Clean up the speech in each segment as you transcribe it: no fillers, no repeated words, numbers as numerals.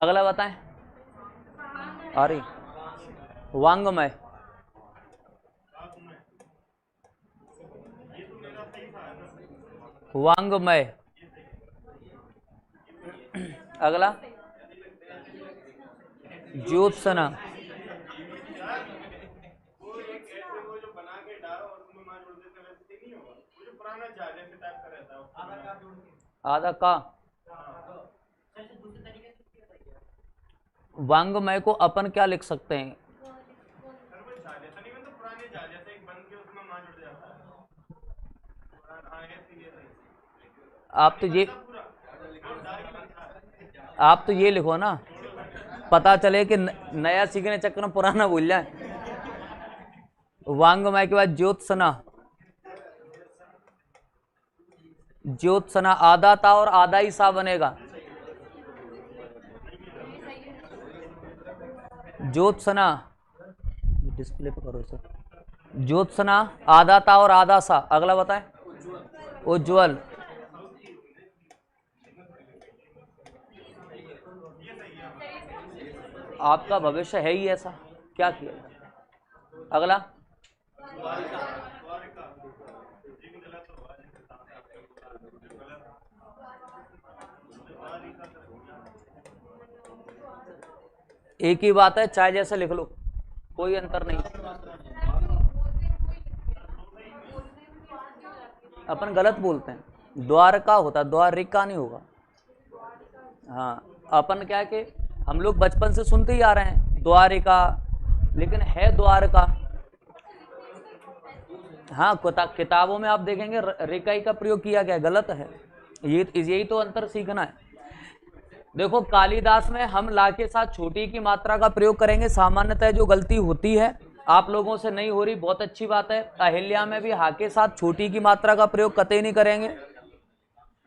अगला बताएं। अरे वांगमय, वांगमय। अगला ज्योत्सना, आधा का। वांगमय को अपन क्या लिख सकते हैं? आप तो ये लिखो ना, पता चले कि नया सीखने चक्कर में पुराना भूल जाए। वांगमय के बाद ज्योत्सना, ज्योत्सना आधा ता और आधा ही सा बनेगा। ज्योत्सना, डिस्प्ले पे करो सर। ज्योत्सना आधा ता और आधा सा। अगला बताएं। उज्ज्वल, आपका भविष्य है ही ऐसा, क्या किया। अगला एक ही बात है, चाहे जैसे लिख लो, कोई अंतर नहीं। अपन गलत बोलते हैं, द्वारका होता, द्वारिका नहीं होगा। हाँ, अपन क्या है कि हम लोग बचपन से सुनते ही आ रहे हैं द्वारिका, लेकिन है द्वारका। हाँ, किताबों में आप देखेंगे रिकाई का प्रयोग किया गया, गलत है। यही तो अंतर सीखना है। देखो, कालिदास में हम ला के साथ छोटी की मात्रा का प्रयोग करेंगे, सामान्यतः जो गलती होती है आप लोगों से नहीं हो रही, बहुत अच्छी बात है। अहिल्या में भी हा के साथ छोटी की मात्रा का प्रयोग कतई नहीं करेंगे।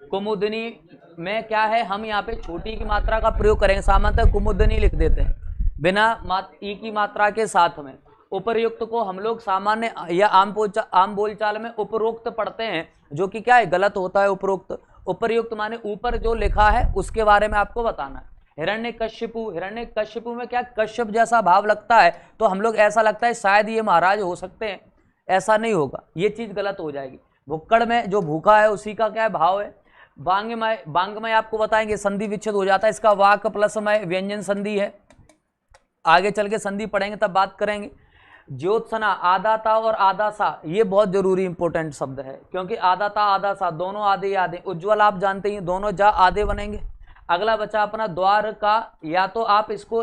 कुमुदनी में क्या है, हम यहाँ पे छोटी की मात्रा का प्रयोग करेंगे, सामान्यतः कुमुदनी लिख देते हैं बिना ई की मात्रा के साथ में। उपरयुक्त को हम लोग सामान्य या आम बोलचाल में उपरोक्त पढ़ते हैं, जो कि क्या है, गलत होता है उपरोक्त। उपरयुक्त माने ऊपर जो लिखा है उसके बारे में आपको बताना है। हिरण्यकशिपु में क्या कश्यप जैसा भाव लगता है, तो हम लोग ऐसा लगता है शायद ये महाराज हो सकते हैं, ऐसा नहीं होगा, ये चीज गलत हो जाएगी। भुक्कड़ में जो भूखा है उसी का क्या भाव है। बांगमय, बांगमय आपको बताएंगे संधि विच्छेद हो जाता है, इसका वाक प्लस मय व्यंजन संधि है, आगे चल के संधि पढ़ेंगे तब बात करेंगे। ज्योत्सना आधा ता और आधा सा, ये बहुत जरूरी इंपॉर्टेंट शब्द है, क्योंकि आधा ता आधा सा दोनों आधे आधे। उज्ज्वल आप जानते हैं दोनों जा आधे बनेंगे। अगला बचा अपना द्वार का, या तो आप इसको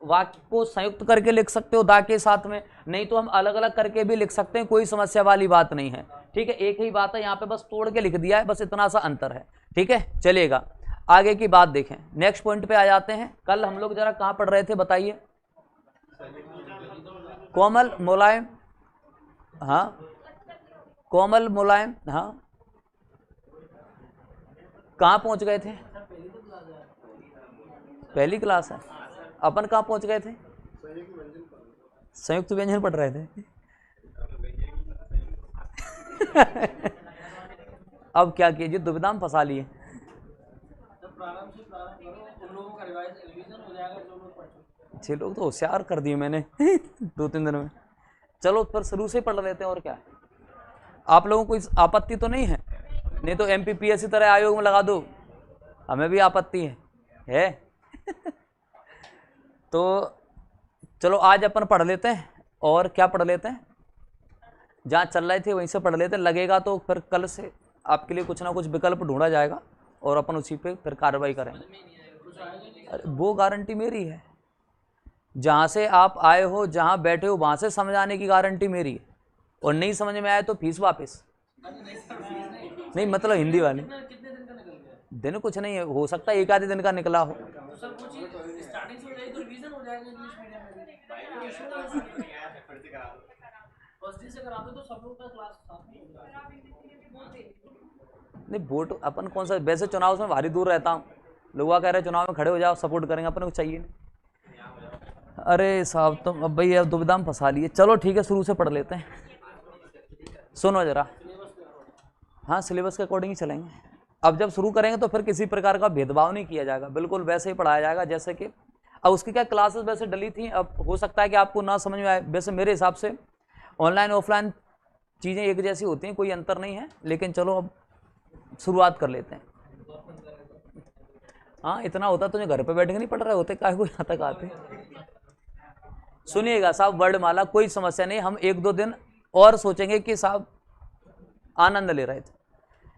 वाक्य को संयुक्त करके लिख सकते हो दा के साथ में, नहीं तो हम अलग अलग करके भी लिख सकते हैं, कोई समस्या वाली बात नहीं है। ठीक है, एक ही बात है, यहाँ पे बस तोड़ के लिख दिया है, बस इतना सा अंतर है। ठीक है, चलेगा, आगे की बात देखें। नेक्स्ट पॉइंट पे आ जाते हैं। कल हम लोग जरा कहाँ पढ़ रहे थे बताइए। कोमल मुलायम, हाँ कोमल मुलायम, हाँ कहाँ पहुंच गए थे? पहली क्लास है। अपन कहाँ पहुंच गए थे? संयुक्त व्यंजन पढ़ रहे थे। अब क्या कीजिए, दुविधा में फंसा लिए। छह लोग तो होशियार कर दिए मैंने 2-3 दिन में। चलो फिर शुरू से पढ़ लेते हैं, और क्या है। आप लोगों को कोई आपत्ति तो नहीं है? नहीं तो MPPSC तरह आयोग में लगा दो, हमें भी आपत्ति है। तो चलो आज अपन पढ़ लेते हैं, और क्या पढ़ लेते हैं, जहाँ चल रहे थे वहीं से पढ़ लेते हैं। लगेगा तो फिर कल से आपके लिए कुछ ना कुछ विकल्प ढूंढा जाएगा, और अपन उसी पे फिर कार्रवाई करेंगे। अरे वो गारंटी मेरी है, जहाँ से आप आए हो, जहाँ बैठे हो, वहाँ से समझाने की गारंटी मेरी है। और नहीं समझ में आए तो फीस वापस। नहीं मतलब हिंदी वाली दिन कुछ नहीं है, हो सकता है एक आधे दिन का निकला हो। नहीं वोट अपन कौन सा, वैसे चुनाव से भारी दूर रहता हूँ, लोग कह रहे चुनाव में खड़े हो जाओ, सपोर्ट करेंगे, अपन को चाहिए नहीं। अरे साहब तुम अब भाई दुविधा में फंसा लिए। चलो ठीक है, शुरू से पढ़ लेते हैं। सुनो जरा, हाँ सिलेबस के अकॉर्डिंग ही चलेंगे। अब जब शुरू करेंगे तो फिर किसी प्रकार का भेदभाव नहीं किया जाएगा, बिल्कुल वैसे ही पढ़ाया जाएगा जैसे कि अब उसकी क्या क्लासेस वैसे डली थी। अब हो सकता है कि आपको ना समझ में आए, वैसे मेरे हिसाब से ऑनलाइन ऑफलाइन चीज़ें एक जैसी होती हैं, कोई अंतर नहीं है, लेकिन चलो अब शुरुआत कर लेते हैं। हाँ इतना होता तो घर पे बैठ के नहीं पढ़ रहे होते, काहे को यहाँ तक आते। सुनिएगा साहब, वर्णमाला कोई समस्या नहीं, हम एक दो दिन और सोचेंगे कि साहब आनंद ले रहे थे,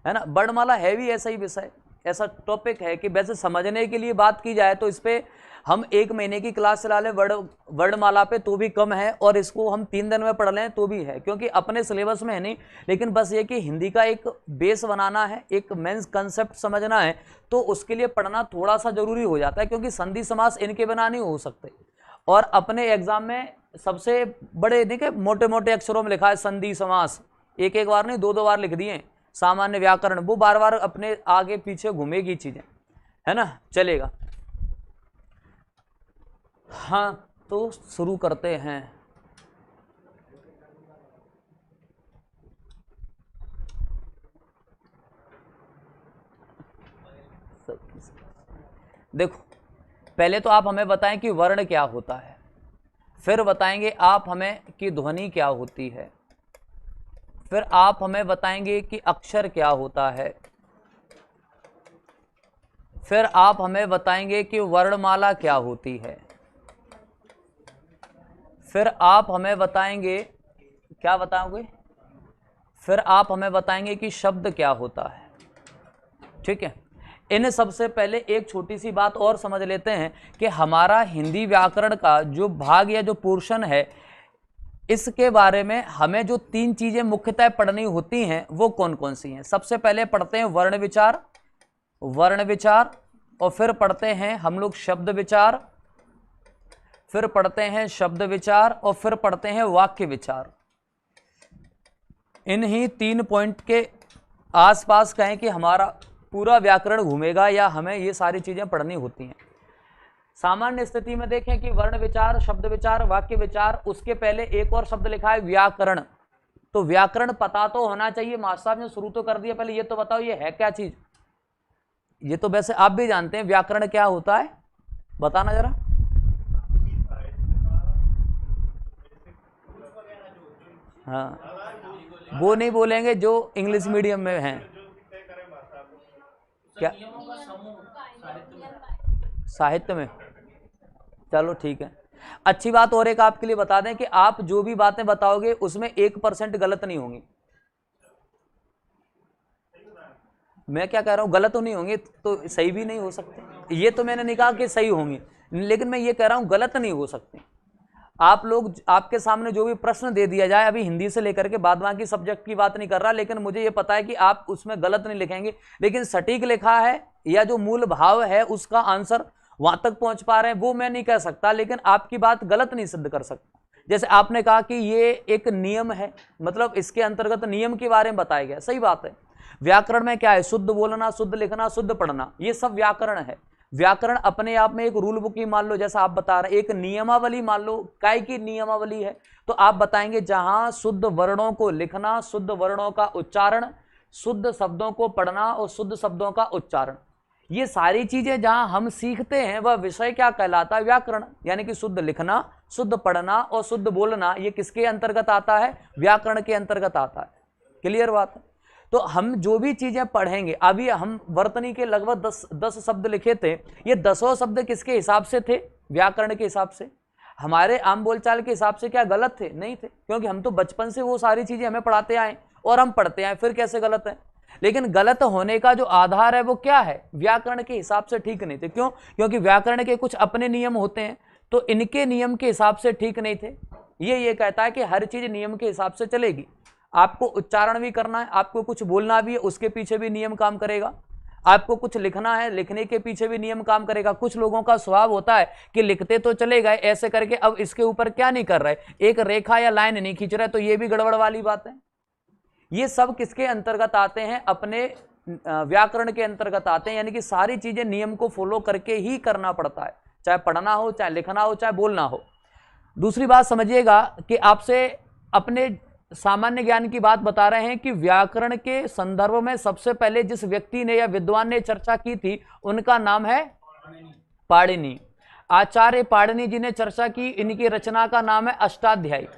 है ना। वर्णमाला है भी ऐसा ही विषय, ऐसा टॉपिक है कि वैसे समझने के लिए बात की जाए तो इस पे हम 1 महीने की क्लास चला लें वर्णमाला पे तो भी कम है, और इसको हम 3 दिन में पढ़ लें तो भी है, क्योंकि अपने सिलेबस में है नहीं। लेकिन बस ये कि हिंदी का एक बेस बनाना है, एक मेन कंसेप्ट समझना है, तो उसके लिए पढ़ना थोड़ा सा जरूरी हो जाता है, क्योंकि संधि समास इनके बिना नहीं हो सकते। और अपने एग्जाम में सबसे बड़े देखिए मोटे मोटे अक्षरों में लिखा है संधि समास, एक एक बार नहीं 2-2 बार लिख दिए। सामान्य व्याकरण वो बार बार अपने आगे पीछे घूमेगी चीजें, है ना, चलेगा। हाँ तो शुरू करते हैं। देखो पहले तो आप हमें बताएं कि वर्ण क्या होता है, फिर बताएंगे आप हमें कि ध्वनि क्या होती है, फिर आप हमें बताएंगे कि अक्षर क्या होता है, फिर आप हमें बताएंगे कि वर्णमाला क्या होती है, फिर आप हमें बताएंगे, क्या बताओगे, फिर आप हमें बताएंगे कि शब्द क्या होता है। ठीक है, इन सबसे पहले एक छोटी सी बात और समझ लेते हैं कि हमारा हिंदी व्याकरण का जो भाग या जो पोर्शन है, इसके बारे में हमें जो 3 चीजें मुख्यतः पढ़नी होती हैं वो कौन कौन सी हैं। सबसे पहले पढ़ते हैं वर्ण विचार, और फिर पढ़ते हैं हम लोग शब्द विचार, फिर पढ़ते हैं शब्द विचार, और फिर पढ़ते हैं वाक्य विचार। इन्हीं 3 पॉइंट के आसपास कहें कि हमारा पूरा व्याकरण घूमेगा, या हमें ये सारी चीजें पढ़नी होती हैं। सामान्य स्थिति में देखें कि वर्ण विचार, शब्द विचार, वाक्य विचार, उसके पहले एक और शब्द लिखा है व्याकरण। तो व्याकरण पता तो होना चाहिए। मास्टर साहब ने शुरू तो कर दिया, पहले ये तो बताओ ये है क्या चीज। ये तो वैसे आप भी जानते हैं व्याकरण क्या होता है, बताना जरा। हाँ वो नहीं बोलेंगे जो इंग्लिश मीडियम में हैं। क्या साहित्य में, चलो ठीक है। अच्छी बात और एक आपके लिए बता दें कि आप जो भी बातें बताओगे उसमें 1% गलत नहीं होंगी। मैं क्या कह रहा हूं, गलत तो नहीं होंगे तो सही भी नहीं हो सकते। ये तो मैंने नहीं कहा कि सही होंगे, लेकिन मैं ये कह रहा हूं गलत नहीं हो सकते। आप लोग, आपके सामने जो भी प्रश्न दे दिया जाए, अभी हिंदी से लेकर के बाद बाकी सब्जेक्ट की बात नहीं कर रहा, लेकिन मुझे ये पता है कि आप उसमें गलत नहीं लिखेंगे, लेकिन सटीक लिखा है या जो मूल भाव है उसका आंसर वहां तक पहुंच पा रहे हैं वो मैं नहीं कह सकता, लेकिन आपकी बात गलत नहीं सिद्ध कर सकता। जैसे आपने कहा कि ये एक नियम है, मतलब इसके अंतर्गत नियम के बारे में बताया गया, सही बात है। व्याकरण में क्या है, शुद्ध बोलना, शुद्ध लिखना, शुद्ध पढ़ना, ये सब व्याकरण है। व्याकरण अपने आप में एक रूल बुक ही मान लो, जैसा आप बता रहे हैं, एक नियमावली मान लो। काय की नियमावली है, तो आप बताएंगे जहां शुद्ध वर्णों को लिखना, शुद्ध वर्णों का उच्चारण, शुद्ध शब्दों को पढ़ना और शुद्ध शब्दों का उच्चारण, ये सारी चीजें जहां हम सीखते हैं वह विषय क्या कहलाता है, व्याकरण। यानी कि शुद्ध लिखना, शुद्ध पढ़ना और शुद्ध बोलना, ये किसके अंतर्गत आता है, व्याकरण के अंतर्गत आता है। क्लियर बात है। तो हम जो भी चीजें पढ़ेंगे, अभी हम वर्तनी के लगभग 10 शब्द लिखे थे, ये 10 शब्द किसके हिसाब से थे, व्याकरण के हिसाब से। हमारे आम बोलचाल के हिसाब से क्या गलत थे, नहीं थे, क्योंकि हम तो बचपन से वो सारी चीजें हमें पढ़ाते आए और हम पढ़ते आए, फिर कैसे गलत है। लेकिन गलत होने का जो आधार है वो क्या है, व्याकरण के हिसाब से ठीक नहीं थे। क्यों, क्योंकि व्याकरण के कुछ अपने नियम होते हैं, तो इनके नियम के हिसाब से ठीक नहीं थे। ये कहता है कि हर चीज नियम के हिसाब से चलेगी, आपको उच्चारण भी करना है, आपको कुछ बोलना भी है, उसके पीछे भी नियम काम करेगा, आपको कुछ लिखना है, लिखने के पीछे भी नियम काम करेगा। कुछ लोगों का स्वभाव होता है कि लिखते तो चले गए ऐसे करके, अब इसके ऊपर क्या नहीं कर रहे, एक रेखा या लाइन नहीं खींच रहे, तो ये भी गड़बड़ वाली बात है। ये सब किसके अंतर्गत आते हैं, अपने व्याकरण के अंतर्गत आते हैं। यानी कि सारी चीजें नियम को फॉलो करके ही करना पड़ता है, चाहे पढ़ना हो, चाहे लिखना हो, चाहे बोलना हो। दूसरी बात समझिएगा कि आपसे अपने सामान्य ज्ञान की बात बता रहे हैं कि व्याकरण के संदर्भ में सबसे पहले जिस व्यक्ति ने या विद्वान ने चर्चा की थी उनका नाम है पाणिनि। आचार्य पाणिनि जी ने चर्चा की, इनकी रचना का नाम है अष्टाध्यायी।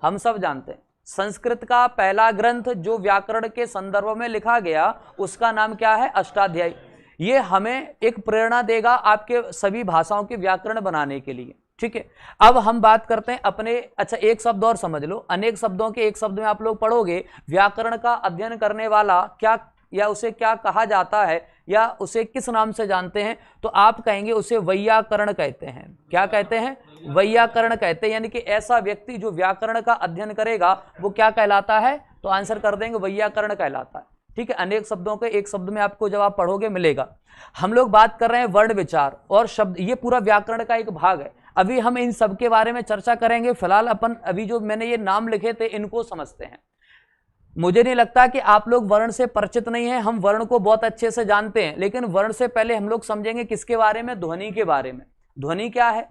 हम सब जानते हैं संस्कृत का पहला ग्रंथ जो व्याकरण के संदर्भ में लिखा गया उसका नाम क्या है? अष्टाध्यायी। ये हमें एक प्रेरणा देगा आपके सभी भाषाओं के व्याकरण बनाने के लिए। ठीक है, अब हम बात करते हैं अपने, अच्छा एक शब्द और समझ लो, अनेक शब्दों के एक शब्द में आप लोग पढ़ोगे व्याकरण का अध्ययन करने वाला क्या, या उसे क्या कहा जाता है, या उसे किस नाम से जानते हैं, तो आप कहेंगे उसे वैयाकरण कहते हैं। क्या कहते हैं? वैयाकरण कहते हैं। यानी कि ऐसा व्यक्ति जो व्याकरण का अध्ययन करेगा वो क्या कहलाता है? तो आंसर कर देंगे वैयाकरण कहलाता है। ठीक है, अनेक शब्दों के एक शब्द में आपको जब आप पढ़ोगे मिलेगा। हम लोग बात कर रहे हैं वर्ण विचार और शब्द, ये पूरा व्याकरण का एक भाग है। अभी हम इन सब के बारे में चर्चा करेंगे। फिलहाल अपन अभी जो मैंने ये नाम लिखे थे इनको समझते हैं। मुझे नहीं लगता कि आप लोग वर्ण से परिचित नहीं हैं, हम वर्ण को बहुत अच्छे से जानते हैं, लेकिन वर्ण से पहले हम लोग समझेंगे किसके बारे में? ध्वनि के बारे में। ध्वनि क्या है?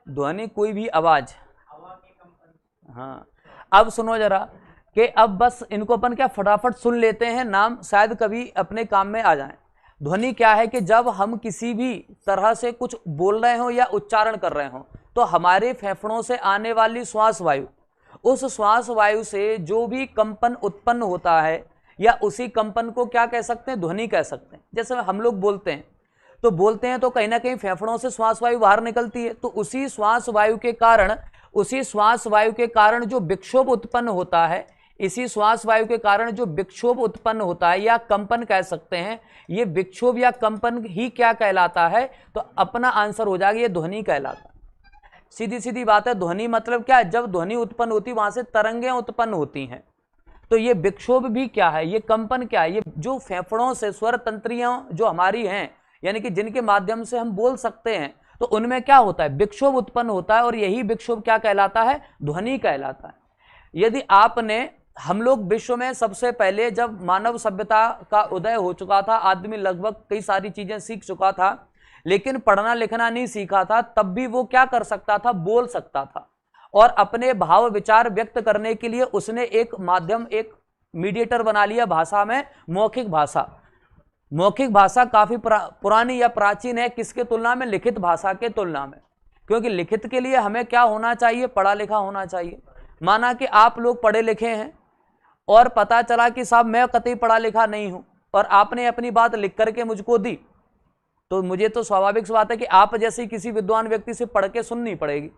ध्वनि कोई भी आवाज। हाँ, अब सुनो जरा कि अब बस इनको अपन क्या फटाफट सुन लेते हैं, नाम शायद कभी अपने काम में आ जाए। ध्वनि क्या है कि जब हम किसी भी तरह से कुछ बोल रहे हो या उच्चारण कर रहे हो तो हमारे फेफड़ों से आने वाली श्वास वायु, उस श्वास वायु से जो भी कंपन उत्पन्न होता है या उसी कंपन को क्या कह सकते हैं? ध्वनि कह सकते हैं। जैसे हम लोग बोलते हैं तो कहीं ना कहीं फेफड़ों से श्वास वायु बाहर निकलती है, तो उसी श्वास वायु के कारण जो विक्षोभ उत्पन्न होता है, इसी श्वास वायु के कारण जो विक्षोभ उत्पन्न होता है या कंपन कह सकते हैं, ये विक्षोभ या कंपन ही क्या कहलाता है? तो अपना आंसर हो जाएगा ये ध्वनि कहलाता है। सीधी सीधी बात है। ध्वनि मतलब क्या है? जब ध्वनि उत्पन्न होती वहां से तरंगें उत्पन्न होती हैं, तो ये विक्षोभ भी क्या है? ये कंपन क्या है? ये जो फेफड़ों से स्वर तंत्रियां जो हमारी हैं, यानी कि जिनके माध्यम से हम बोल सकते हैं, तो उनमें क्या होता है? विक्षोभ उत्पन्न होता है, और यही विक्षोभ क्या कहलाता है? ध्वनि कहलाता है। यदि आपने, हम लोग विश्व में सबसे पहले जब मानव सभ्यता का उदय हो चुका था, आदमी लगभग कई सारी चीजें सीख चुका था, लेकिन पढ़ना लिखना नहीं सीखा था, तब भी वो क्या कर सकता था? बोल सकता था। और अपने भाव विचार व्यक्त करने के लिए उसने एक माध्यम, एक मीडिएटर बना लिया भाषा में, मौखिक भाषा। मौखिक भाषा काफी पुरानी या प्राचीन है, किसके तुलना में? लिखित भाषा के तुलना में। क्योंकि लिखित के लिए हमें क्या होना चाहिए? पढ़ा लिखा होना चाहिए। माना कि आप लोग पढ़े लिखे हैं और पता चला कि साहब मैं कतई पढ़ा लिखा नहीं हूं, और आपने अपनी बात लिख करके मुझको दी, तो मुझे तो स्वाभाविक सी बात है कि आप जैसे किसी विद्वान व्यक्ति से पढ़ के सुननी पड़ेगी।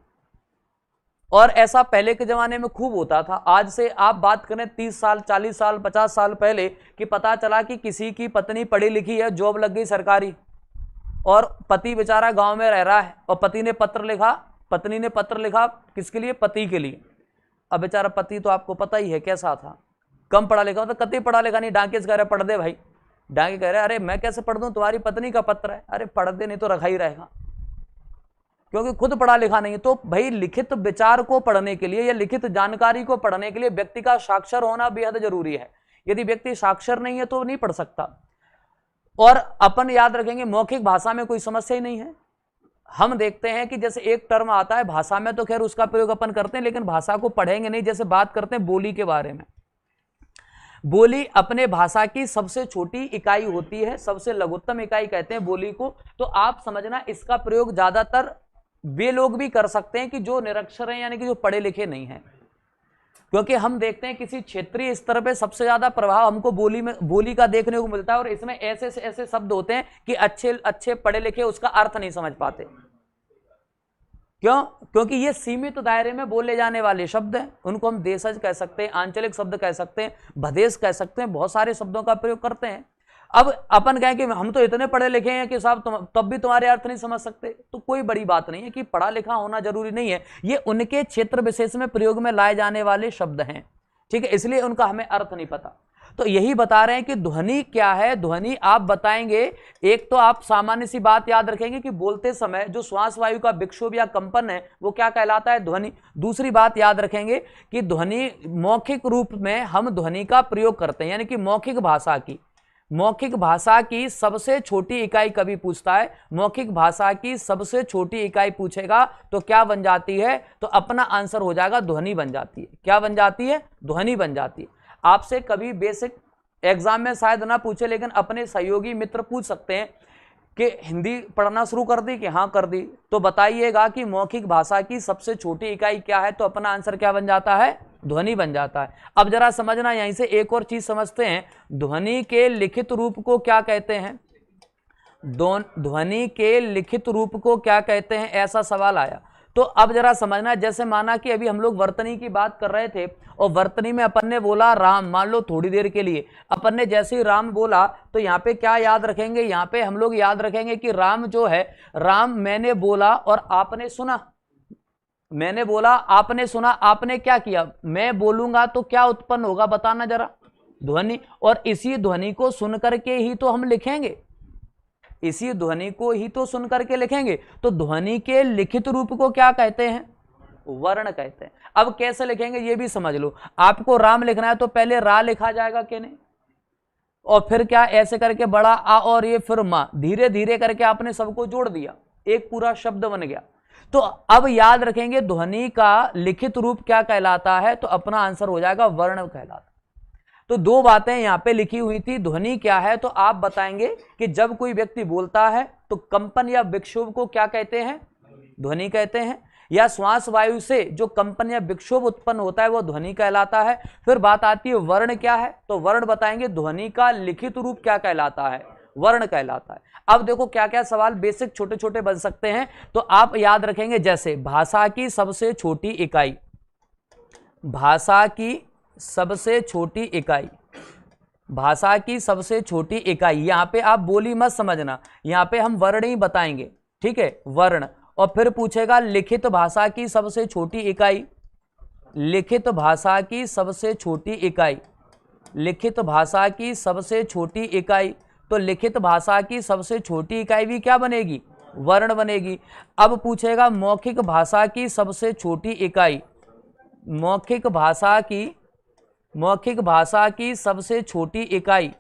और ऐसा पहले के जमाने में खूब होता था। आज से आप बात करें 30 साल 40 साल 50 साल पहले, कि पता चला कि किसी की पत्नी पढ़ी लिखी है, जॉब लग गई सरकारी, और पति बेचारा गांव में रह रहा है, और पत्नी ने पत्र लिखा किसके लिए? पति के लिए। अब बेचारा पति तो आपको पता ही है कैसा था, कम पढ़ा लिखा, तो कतई पढ़ा लिखा नहीं। डांके से कह रहे पढ़ दे भाई, डांके कह रहे अरे मैं कैसे पढ़ दूं, तुम्हारी पत्नी का पत्र है। अरे पढ़ दे, नहीं तो रखा ही रहेगा, क्योंकि खुद पढ़ा लिखा नहीं। तो भाई लिखित विचार को पढ़ने के लिए या लिखित जानकारी को पढ़ने के लिए व्यक्ति का साक्षर होना बेहद जरूरी है। यदि व्यक्ति साक्षर नहीं है तो नहीं पढ़ सकता। और अपन याद रखेंगे मौखिक भाषा में कोई समस्या ही नहीं है। हम देखते हैं कि जैसे एक टर्म आता है भाषा में, तो खैर उसका प्रयोग अपन करते हैं, लेकिन भाषा को पढ़ेंगे नहीं। जैसे बात करते हैं बोली के बारे में। बोली अपने भाषा की सबसे छोटी इकाई होती है, सबसे लघुत्तम इकाई कहते हैं बोली को। तो आप समझना, इसका प्रयोग ज्यादातर वे लोग भी कर सकते हैं कि जो निरक्षर हैं, यानी कि जो पढ़े लिखे नहीं हैं। क्योंकि हम देखते हैं किसी क्षेत्रीय स्तर पे सबसे ज्यादा प्रभाव हमको बोली का देखने को मिलता है, और इसमें ऐसे से ऐसे शब्द होते हैं कि अच्छे पढ़े लिखे उसका अर्थ नहीं समझ पाते। क्यों? क्योंकि ये सीमित दायरे में बोले जाने वाले शब्द हैं। उनको हम देशज कह सकते हैं, आंचलिक शब्द कह सकते हैं, भदेश कह सकते हैं, बहुत सारे शब्दों का प्रयोग करते हैं। अब अपन कहें कि हम तो इतने पढ़े लिखे हैं कि साहब तब भी तुम्हारे अर्थ नहीं समझ सकते, तो कोई बड़ी बात नहीं है कि पढ़ा लिखा होना जरूरी नहीं है। ये उनके क्षेत्र विशेष में प्रयोग में लाए जाने वाले शब्द हैं, ठीक है, इसलिए उनका हमें अर्थ नहीं पता। तो यही बता रहे हैं कि ध्वनि क्या है। ध्वनि आप बताएंगे, एक तो आप सामान्य सी बात याद रखेंगे कि बोलते समय जो श्वास वायु का विक्षोभ या कंपन है वो क्या कहलाता है? ध्वनि। दूसरी बात याद रखेंगे कि ध्वनि मौखिक रूप में हम ध्वनि का प्रयोग करते हैं, यानी कि मौखिक भाषा की मौखिक भाषा की सबसे छोटी इकाई कभी पूछता है, मौखिक भाषा की सबसे छोटी इकाई पूछेगा तो क्या बन जाती है, तो अपना आंसर हो जाएगा ध्वनि बन जाती है। क्या बन जाती है? ध्वनि बन जाती है। आपसे कभी बेसिक एग्जाम में शायद ना पूछे, लेकिन अपने सहयोगी मित्र पूछ सकते हैं कि हिंदी पढ़ना शुरू कर दी कि हाँ कर दी, तो बताइएगा कि मौखिक भाषा की सबसे छोटी इकाई क्या है, तो अपना आंसर क्या बन जाता है? ध्वनि बन जाता है। अब जरा समझना, यहीं से एक और चीज समझते हैं, ध्वनि के लिखित रूप को क्या कहते हैं? ध्वनि के लिखित रूप को क्या कहते हैं, ऐसा सवाल आया। तो अब जरा समझना, जैसे माना कि अभी हम लोग वर्तनी की बात कर रहे थे और वर्तनी में अपन ने बोला राम, मान लो थोड़ी देर के लिए अपन ने जैसे ही राम बोला, तो यहाँ पे क्या याद रखेंगे? यहाँ पे हम लोग याद रखेंगे कि राम जो है, राम मैंने बोला और आपने सुना। मैंने बोला, आपने सुना, आपने क्या किया? मैं बोलूंगा तो क्या उत्पन्न होगा, बताना जरा? ध्वनि। और इसी ध्वनि को सुन करके ही तो हम लिखेंगे, इसी ध्वनि को ही तो सुन करके लिखेंगे। तो ध्वनि के लिखित रूप को क्या कहते हैं? वर्ण कहते हैं। अब कैसे लिखेंगे ये भी समझ लो। आपको राम लिखना है तो पहले रा लिखा जाएगा कि नहीं, और फिर क्या ऐसे करके बड़ा आ और ये फिर मां, धीरे धीरे करके आपने सबको जोड़ दिया, एक पूरा शब्द बन गया। तो अब याद रखेंगे ध्वनि का लिखित रूप क्या कहलाता है, तो अपना आंसर हो जाएगा वर्ण कहलाता। तो दो बातें यहां पे लिखी हुई थी, ध्वनि क्या है, तो आप बताएंगे कि जब कोई व्यक्ति बोलता है तो कंपन या विक्षोभ को क्या कहते हैं? ध्वनि कहते हैं। या श्वास वायु से जो कंपन या विक्षोभ उत्पन्न होता है वो ध्वनि कहलाता है। फिर बात आती है वर्ण क्या है, तो वर्ण बताएंगे ध्वनि का लिखित रूप क्या कहलाता है, वर्ण कहलाता है। अब देखो क्या क्या सवाल बेसिक छोटे छोटे बन सकते हैं, तो आप याद रखेंगे, जैसे भाषा की सबसे छोटी इकाई, भाषा की सबसे छोटी इकाई, भाषा की सबसे छोटी इकाई, यहां पे आप बोली मत समझना, यहां पे हम वर्ण ही बताएंगे, ठीक है, वर्ण। और फिर पूछेगा लिखित भाषा की सबसे छोटी इकाई, लिखित भाषा की सबसे छोटी इकाई, लिखित भाषा की सबसे छोटी इकाई, तो लिखित भाषा की सबसे छोटी इकाई भी क्या बनेगी? वर्ण बनेगी। अब पूछेगा मौखिक भाषा की सबसे छोटी इकाई, मौखिक भाषा की, मौखिक भाषा की सबसे छोटी इकाई,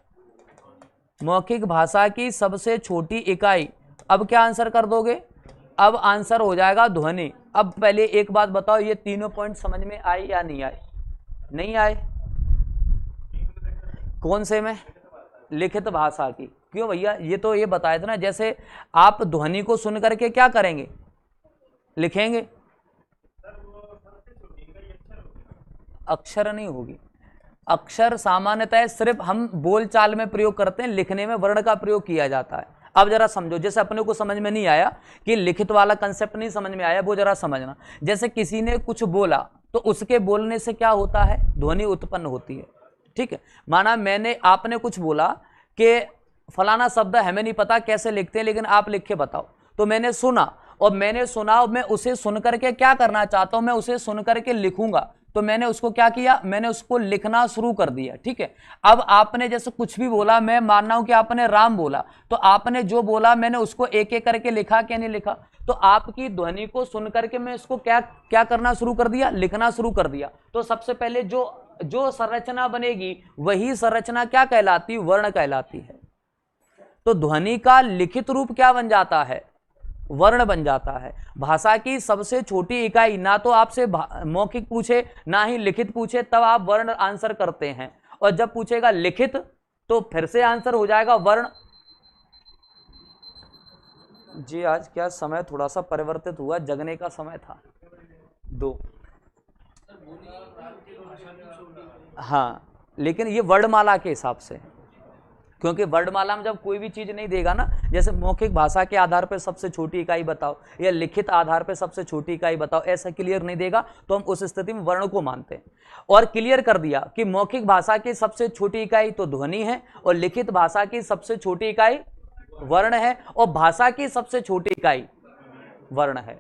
मौखिक भाषा की सबसे छोटी इकाई, अब क्या आंसर कर दोगे? अब आंसर हो जाएगा ध्वनि। अब पहले एक बात बताओ, ये तीनों पॉइंट समझ में आए या नहीं आए? नहीं आए? कौन से में? लिखित भाषा की। क्यों भैया? ये तो ये बताया था ना, जैसे आप ध्वनि को सुन करके क्या करेंगे? लिखेंगे। अक्षर नहीं होगी, अक्षर सामान्यतः सिर्फ हम बोलचाल में प्रयोग करते हैं, लिखने में वर्ण का प्रयोग किया जाता है। अब जरा समझो, जैसे अपने को समझ में नहीं आया कि लिखित वाला कंसेप्ट नहीं समझ में आया, वो जरा समझना। जैसे किसी ने कुछ बोला तो उसके बोलने से क्या होता है? ध्वनि उत्पन्न होती है, ठीक है। माना मैंने, आपने कुछ बोला कि फलाना शब्द हमें नहीं पता कैसे लिखते हैं, लेकिन आप लिख के बताओ, तो मैंने सुना, और मैंने सुना और मैं उसे सुन करके क्या करना चाहता हूं? मैं उसे सुन करके लिखूंगा, तो मैंने उसको क्या किया? मैंने उसको लिखना शुरू कर दिया, ठीक है। अब आपने जैसे कुछ भी बोला, मैं मान रहा हूं कि आपने राम बोला, तो आपने जो बोला मैंने उसको एक एक करके लिखा क्या नहीं लिखा? तो आपकी ध्वनि को सुन करके मैं इसको क्या क्या करना शुरू कर दिया? लिखना शुरू कर दिया। तो सबसे पहले जो संरचना बनेगी वही संरचना क्या कहलाती? वर्ण कहलाती है। तो ध्वनि का लिखित रूप क्या बन जाता है? वर्ण बन जाता है। भाषा की सबसे छोटी इकाई, ना तो आपसे मौखिक पूछे ना ही लिखित पूछे, तब आप वर्ण आंसर करते हैं, और जब पूछेगा लिखित तो फिर से आंसर हो जाएगा वर्ण। जी आज क्या समय थोड़ा सा परिवर्तित हुआ, जगने का समय था 2। हाँ, लेकिन ये वर्णमाला के हिसाब से, क्योंकि वर्णमाला में जब कोई भी चीज नहीं देगा ना, जैसे मौखिक भाषा के आधार पर सबसे छोटी इकाई बताओ या लिखित आधार पर सबसे छोटी इकाई बताओ, ऐसा क्लियर नहीं देगा, तो हम उस स्थिति में वर्ण को मानते हैं। और क्लियर कर दिया कि मौखिक भाषा की सबसे छोटी इकाई तो ध्वनि है, और लिखित भाषा की सबसे छोटी इकाई वर्ण है, और भाषा की सबसे छोटी इकाई वर्ण है,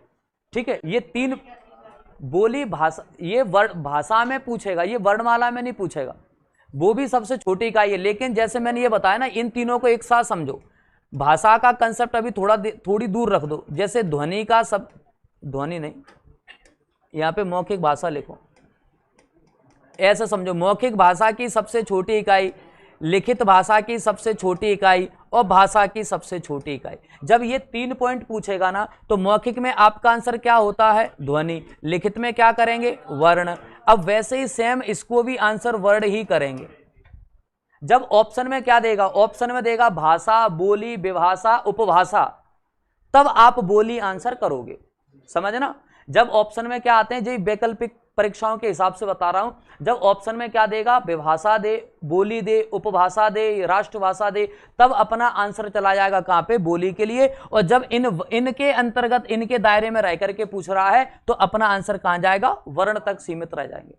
ठीक है। ये तीन बोली भाषा, ये भाषा में पूछेगा, ये वर्णमाला में नहीं पूछेगा, वो भी सबसे छोटी इकाई है। लेकिन जैसे मैंने ये बताया ना, इन तीनों को एक साथ समझो। भाषा का कंसेप्ट अभी थोड़ी दूर रख दो, जैसे ध्वनि का सब, ध्वनि नहीं, यहां पे मौखिक भाषा लिखो, ऐसा समझो, मौखिक भाषा की सबसे छोटी इकाई लिखित भाषा की सबसे छोटी इकाई और भाषा की सबसे छोटी इकाई। जब ये 3 पॉइंट पूछेगा ना तो मौखिक में आपका आंसर क्या होता है? ध्वनि। लिखित में क्या करेंगे? वर्ण। अब वैसे ही सेम इसको भी आंसर वर्ण ही करेंगे। जब ऑप्शन में क्या देगा? ऑप्शन में देगा भाषा, बोली, विभाषा, उपभाषा, तब आप बोली आंसर करोगे। समझना? जब ऑप्शन में क्या आते हैं, जी वैकल्पिक परीक्षाओं के हिसाब से बता रहा हूं, जब ऑप्शन में क्या देगा? विभाषा दे, बोली दे, उपभाषा दे, राष्ट्रभाषा दे, तब अपना आंसर चला जाएगा कहां पे? बोली के लिए। और जब इनके अंतर्गत, इनके दायरे में रह करके पूछ रहा है तो अपना आंसर कहां जाएगा? वर्ण तक सीमित रह जाएंगे।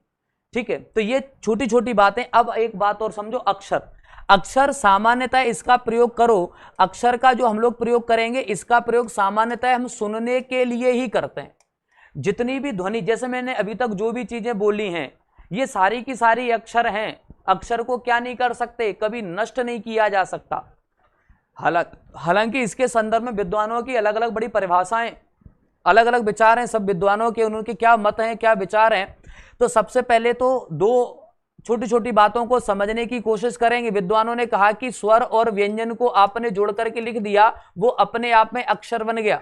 ठीक है, तो ये छोटी छोटी बातें। अब एक बात और समझो, अक्षर। अक्षर सामान्यतः इसका प्रयोग करो, अक्षर का जो हम लोग प्रयोग करेंगे, इसका प्रयोग सामान्यतः हम सुनने के लिए ही करते हैं। जितनी भी ध्वनि, जैसे मैंने अभी तक जो भी चीजें बोली हैं, ये सारी की सारी अक्षर हैं। अक्षर को क्या नहीं कर सकते? कभी नष्ट नहीं किया जा सकता। हालांकि इसके संदर्भ में विद्वानों की अलग अलग बड़ी परिभाषाएं, अलग अलग विचार हैं सब विद्वानों के, उनके क्या मत हैं, क्या विचार हैं। तो सबसे पहले तो दो छोटी छोटी बातों को समझने की कोशिश करेंगे। विद्वानों ने कहा कि स्वर और व्यंजन को आपने जोड़ करके लिख दिया, वो अपने आप में अक्षर बन गया।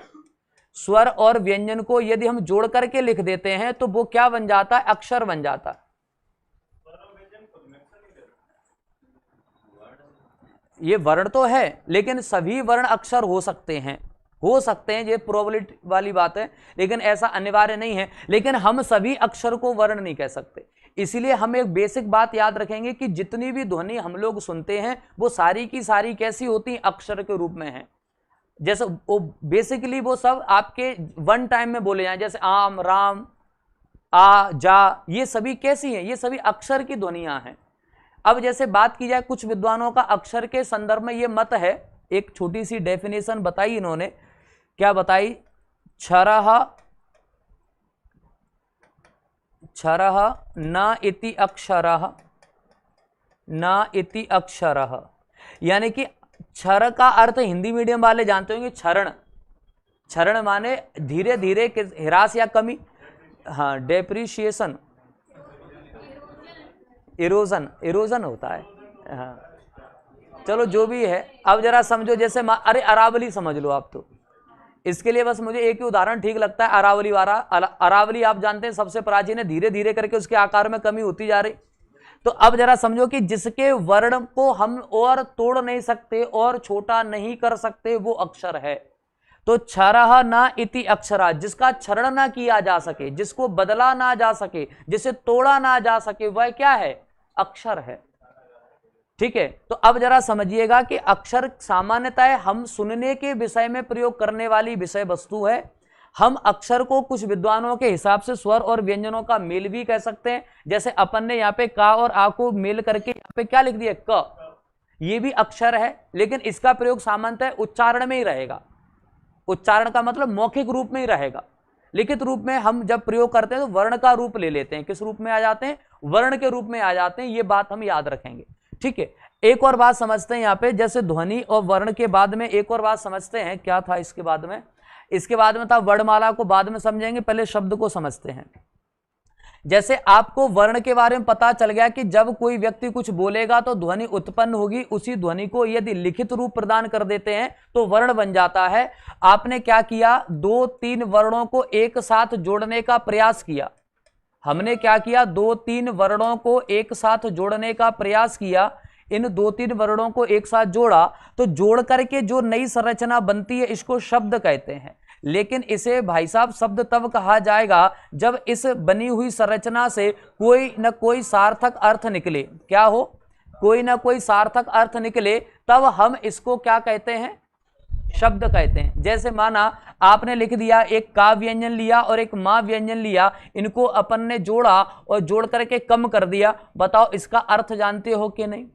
स्वर और व्यंजन को यदि हम जोड़ करके लिख देते हैं तो वो क्या बन जाता है? अक्षर बन जाता है। ये वर्ण तो है, लेकिन सभी वर्ण अक्षर हो सकते हैं, ये प्रोबेबिलिटी वाली बात है, लेकिन ऐसा अनिवार्य नहीं है। लेकिन हम सभी अक्षर को वर्ण नहीं कह सकते। इसलिए हम एक बेसिक बात याद रखेंगे कि जितनी भी ध्वनि हम लोग सुनते हैं वो सारी की सारी कैसी होती? अक्षर के रूप में है। जैसे वो बेसिकली वो सब आपके वन टाइम में बोले जाए, जैसे आम, राम, आ, जा, ये सभी कैसी हैं? ये सभी अक्षर की ध्वनियां हैं। अब जैसे बात की जाए, कुछ विद्वानों का अक्षर के संदर्भ में ये मत है, एक छोटी सी डेफिनेशन बताई इन्होंने। क्या बताई? क्षरः न इति अक्षरः, न इति अक्षरः। यानी कि क्षर का अर्थ हिंदी मीडियम वाले जानते होंगे, क्षरण। क्षरण माने धीरे धीरे ह्रास या कमी। हाँ, डेप्रिशिएशन, इरोजन होता है। हाँ, चलो जो भी है। अब जरा समझो, जैसे अरे अरावली समझ लो आप। तो इसके लिए बस मुझे एक ही उदाहरण ठीक लगता है, अरावली वाला। अरावली आप जानते हैं सबसे प्राचीन है, धीरे धीरे करके उसके आकार में कमी होती जा रही। तो अब जरा समझो कि जिसके वर्ण को हम और तोड़ नहीं सकते और छोटा नहीं कर सकते, वो अक्षर है। तो क्षरः न इति अक्षरा, जिसका क्षरण ना किया जा सके, जिसको बदला ना जा सके, जिसे तोड़ा ना जा सके, वह क्या है? अक्षर है। ठीक है, तो अब जरा समझिएगा कि अक्षर सामान्यतः हम सुनने के विषय में प्रयोग करने वाली विषय वस्तु है। हम अक्षर को कुछ विद्वानों के हिसाब से स्वर और व्यंजनों का मेल भी कह सकते हैं। जैसे अपन ने यहाँ पे का और आ को मेल करके यहाँ पे क्या लिख दिया? क। ये भी अक्षर है, लेकिन इसका प्रयोग सामान्यतः उच्चारण में ही रहेगा। उच्चारण का मतलब मौखिक रूप में ही रहेगा। लिखित रूप में हम जब प्रयोग करते हैं तो वर्ण का रूप ले लेते हैं। किस रूप में आ जाते हैं? वर्ण के रूप में आ जाते हैं। ये बात हम याद रखेंगे। ठीक है, एक और बात समझते हैं यहाँ पे, जैसे ध्वनि और वर्ण के बाद में एक और बात समझते हैं। क्या था इसके बाद में? इसके बाद में था वर्णमाला, को बाद में समझेंगे, पहले शब्द को समझते हैं। जैसे आपको वर्ण के बारे में पता चल गया कि जब कोई व्यक्ति कुछ बोलेगा तो ध्वनि उत्पन्न होगी, उसी ध्वनि को यदि लिखित रूप प्रदान कर देते हैं तो वर्ण बन जाता है। आपने क्या किया? 2-3 वर्णों को एक साथ जोड़ने का प्रयास किया। हमने क्या किया? 2-3 वर्णों को एक साथ जोड़ने का प्रयास किया। इन 2-3 वर्णों को एक साथ जोड़ा तो जोड़ करके जो नई संरचना बनती है, इसको शब्द कहते हैं। लेकिन इसे भाई साहब शब्द तब कहा जाएगा जब इस बनी हुई संरचना से कोई न कोई सार्थक अर्थ निकले। क्या हो? कोई न कोई सार्थक अर्थ निकले, तब हम इसको क्या कहते हैं? शब्द कहते हैं। जैसे माना आपने लिख दिया, एक का व्यंजन लिया और एक मां व्यंजन लिया, इनको अपन ने जोड़ा और जोड़ करके कम कर दिया। बताओ इसका अर्थ जानते हो कि नहीं?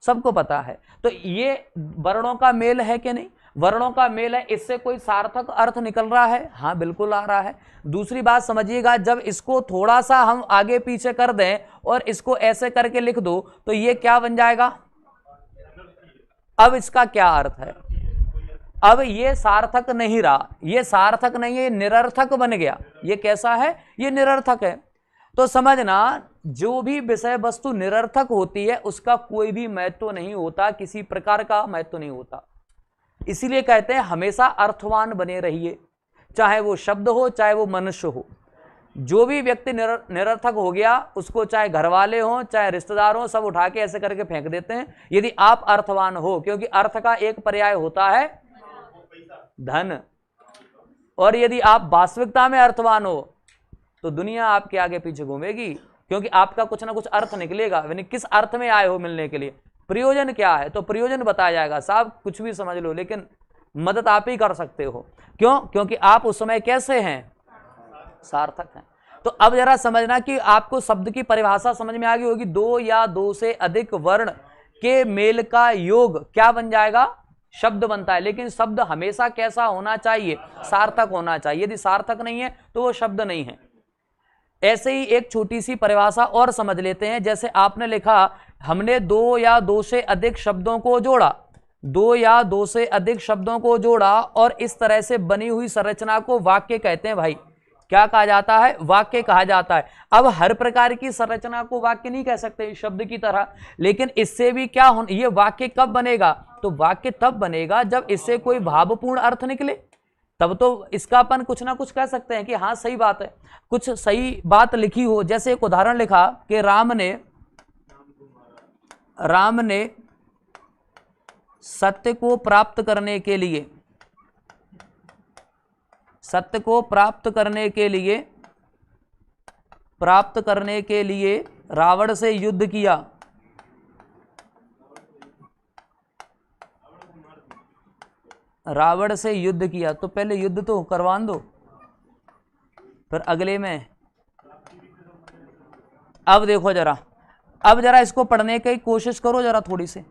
सबको पता है। तो ये वर्णों का मेल है कि नहीं? वर्णों का मेल है। इससे कोई सार्थक अर्थ निकल रहा है? हाँ, बिल्कुल आ रहा है। दूसरी बात समझिएगा, जब इसको थोड़ा सा हम आगे पीछे कर दें और इसको ऐसे करके लिख दो तो ये क्या बन जाएगा? अब इसका क्या अर्थ है? अब ये सार्थक नहीं रहा, ये सार्थक नहीं है, ये निरर्थक बन गया। ये कैसा है? ये निरर्थक है। तो समझना, जो भी विषय वस्तु निरर्थक होती है उसका कोई भी महत्व नहीं होता, किसी प्रकार का महत्व नहीं होता। इसीलिए कहते हैं हमेशा अर्थवान बने रहिए, चाहे वो शब्द हो चाहे वो मनुष्य हो। जो भी व्यक्ति निरर्थक हो गया उसको चाहे घर वाले हो चाहे रिश्तेदार हो, सब उठा के ऐसे करके फेंक देते हैं, यदि आप अर्थवान हो, क्योंकि अर्थ का एक पर्याय होता है धन। और यदि आप वास्तविकता में अर्थवान हो तो दुनिया आपके आगे पीछे घूमेगी, क्योंकि आपका कुछ ना कुछ अर्थ निकलेगा। यानी किस अर्थ में आए हो मिलने के लिए, प्रयोजन क्या है, तो प्रयोजन बताया जाएगा। साहब कुछ भी समझ लो, लेकिन मदद आप ही कर सकते हो। क्यों? क्योंकि आप उस समय कैसे हैं, सार्थक हैं। तो अब जरा समझना कि आपको शब्द की परिभाषा समझ में आ गई होगी। दो या दो से अधिक वर्ण के मेल का योग क्या बन जाएगा, शब्द बनता है। लेकिन शब्द हमेशा कैसा होना चाहिए, सार्थक होना चाहिए। यदि सार्थक नहीं है तो वो शब्द नहीं है। ऐसे ही एक छोटी सी परिभाषा और समझ लेते हैं। जैसे आपने लिखा, हमने दो या दो से अधिक शब्दों को जोड़ा, दो या दो से अधिक शब्दों को जोड़ा और इस तरह से बनी हुई संरचना को वाक्य कहते हैं। भाई क्या कहा जाता है, वाक्य कहा जाता है। अब हर प्रकार की संरचना को वाक्य नहीं कह सकते शब्द की तरह, लेकिन इससे भी क्या हो, ये वाक्य कब बनेगा, तो वाक्य तब बनेगा जब इससे कोई भावपूर्ण अर्थ निकले, तब तो इसका अपन कुछ ना कुछ कह सकते हैं कि हाँ सही बात है, कुछ सही बात लिखी हो। जैसे एक उदाहरण लिखा कि राम ने सत्य को प्राप्त करने के लिए, सत्य को प्राप्त करने के लिए रावण से युद्ध किया। रावण से युद्ध किया, तो पहले युद्ध तो करवान दो, फिर अगले में। अब देखो जरा, अब जरा इसको पढ़ने की कोशिश करो जरा थोड़ी सी।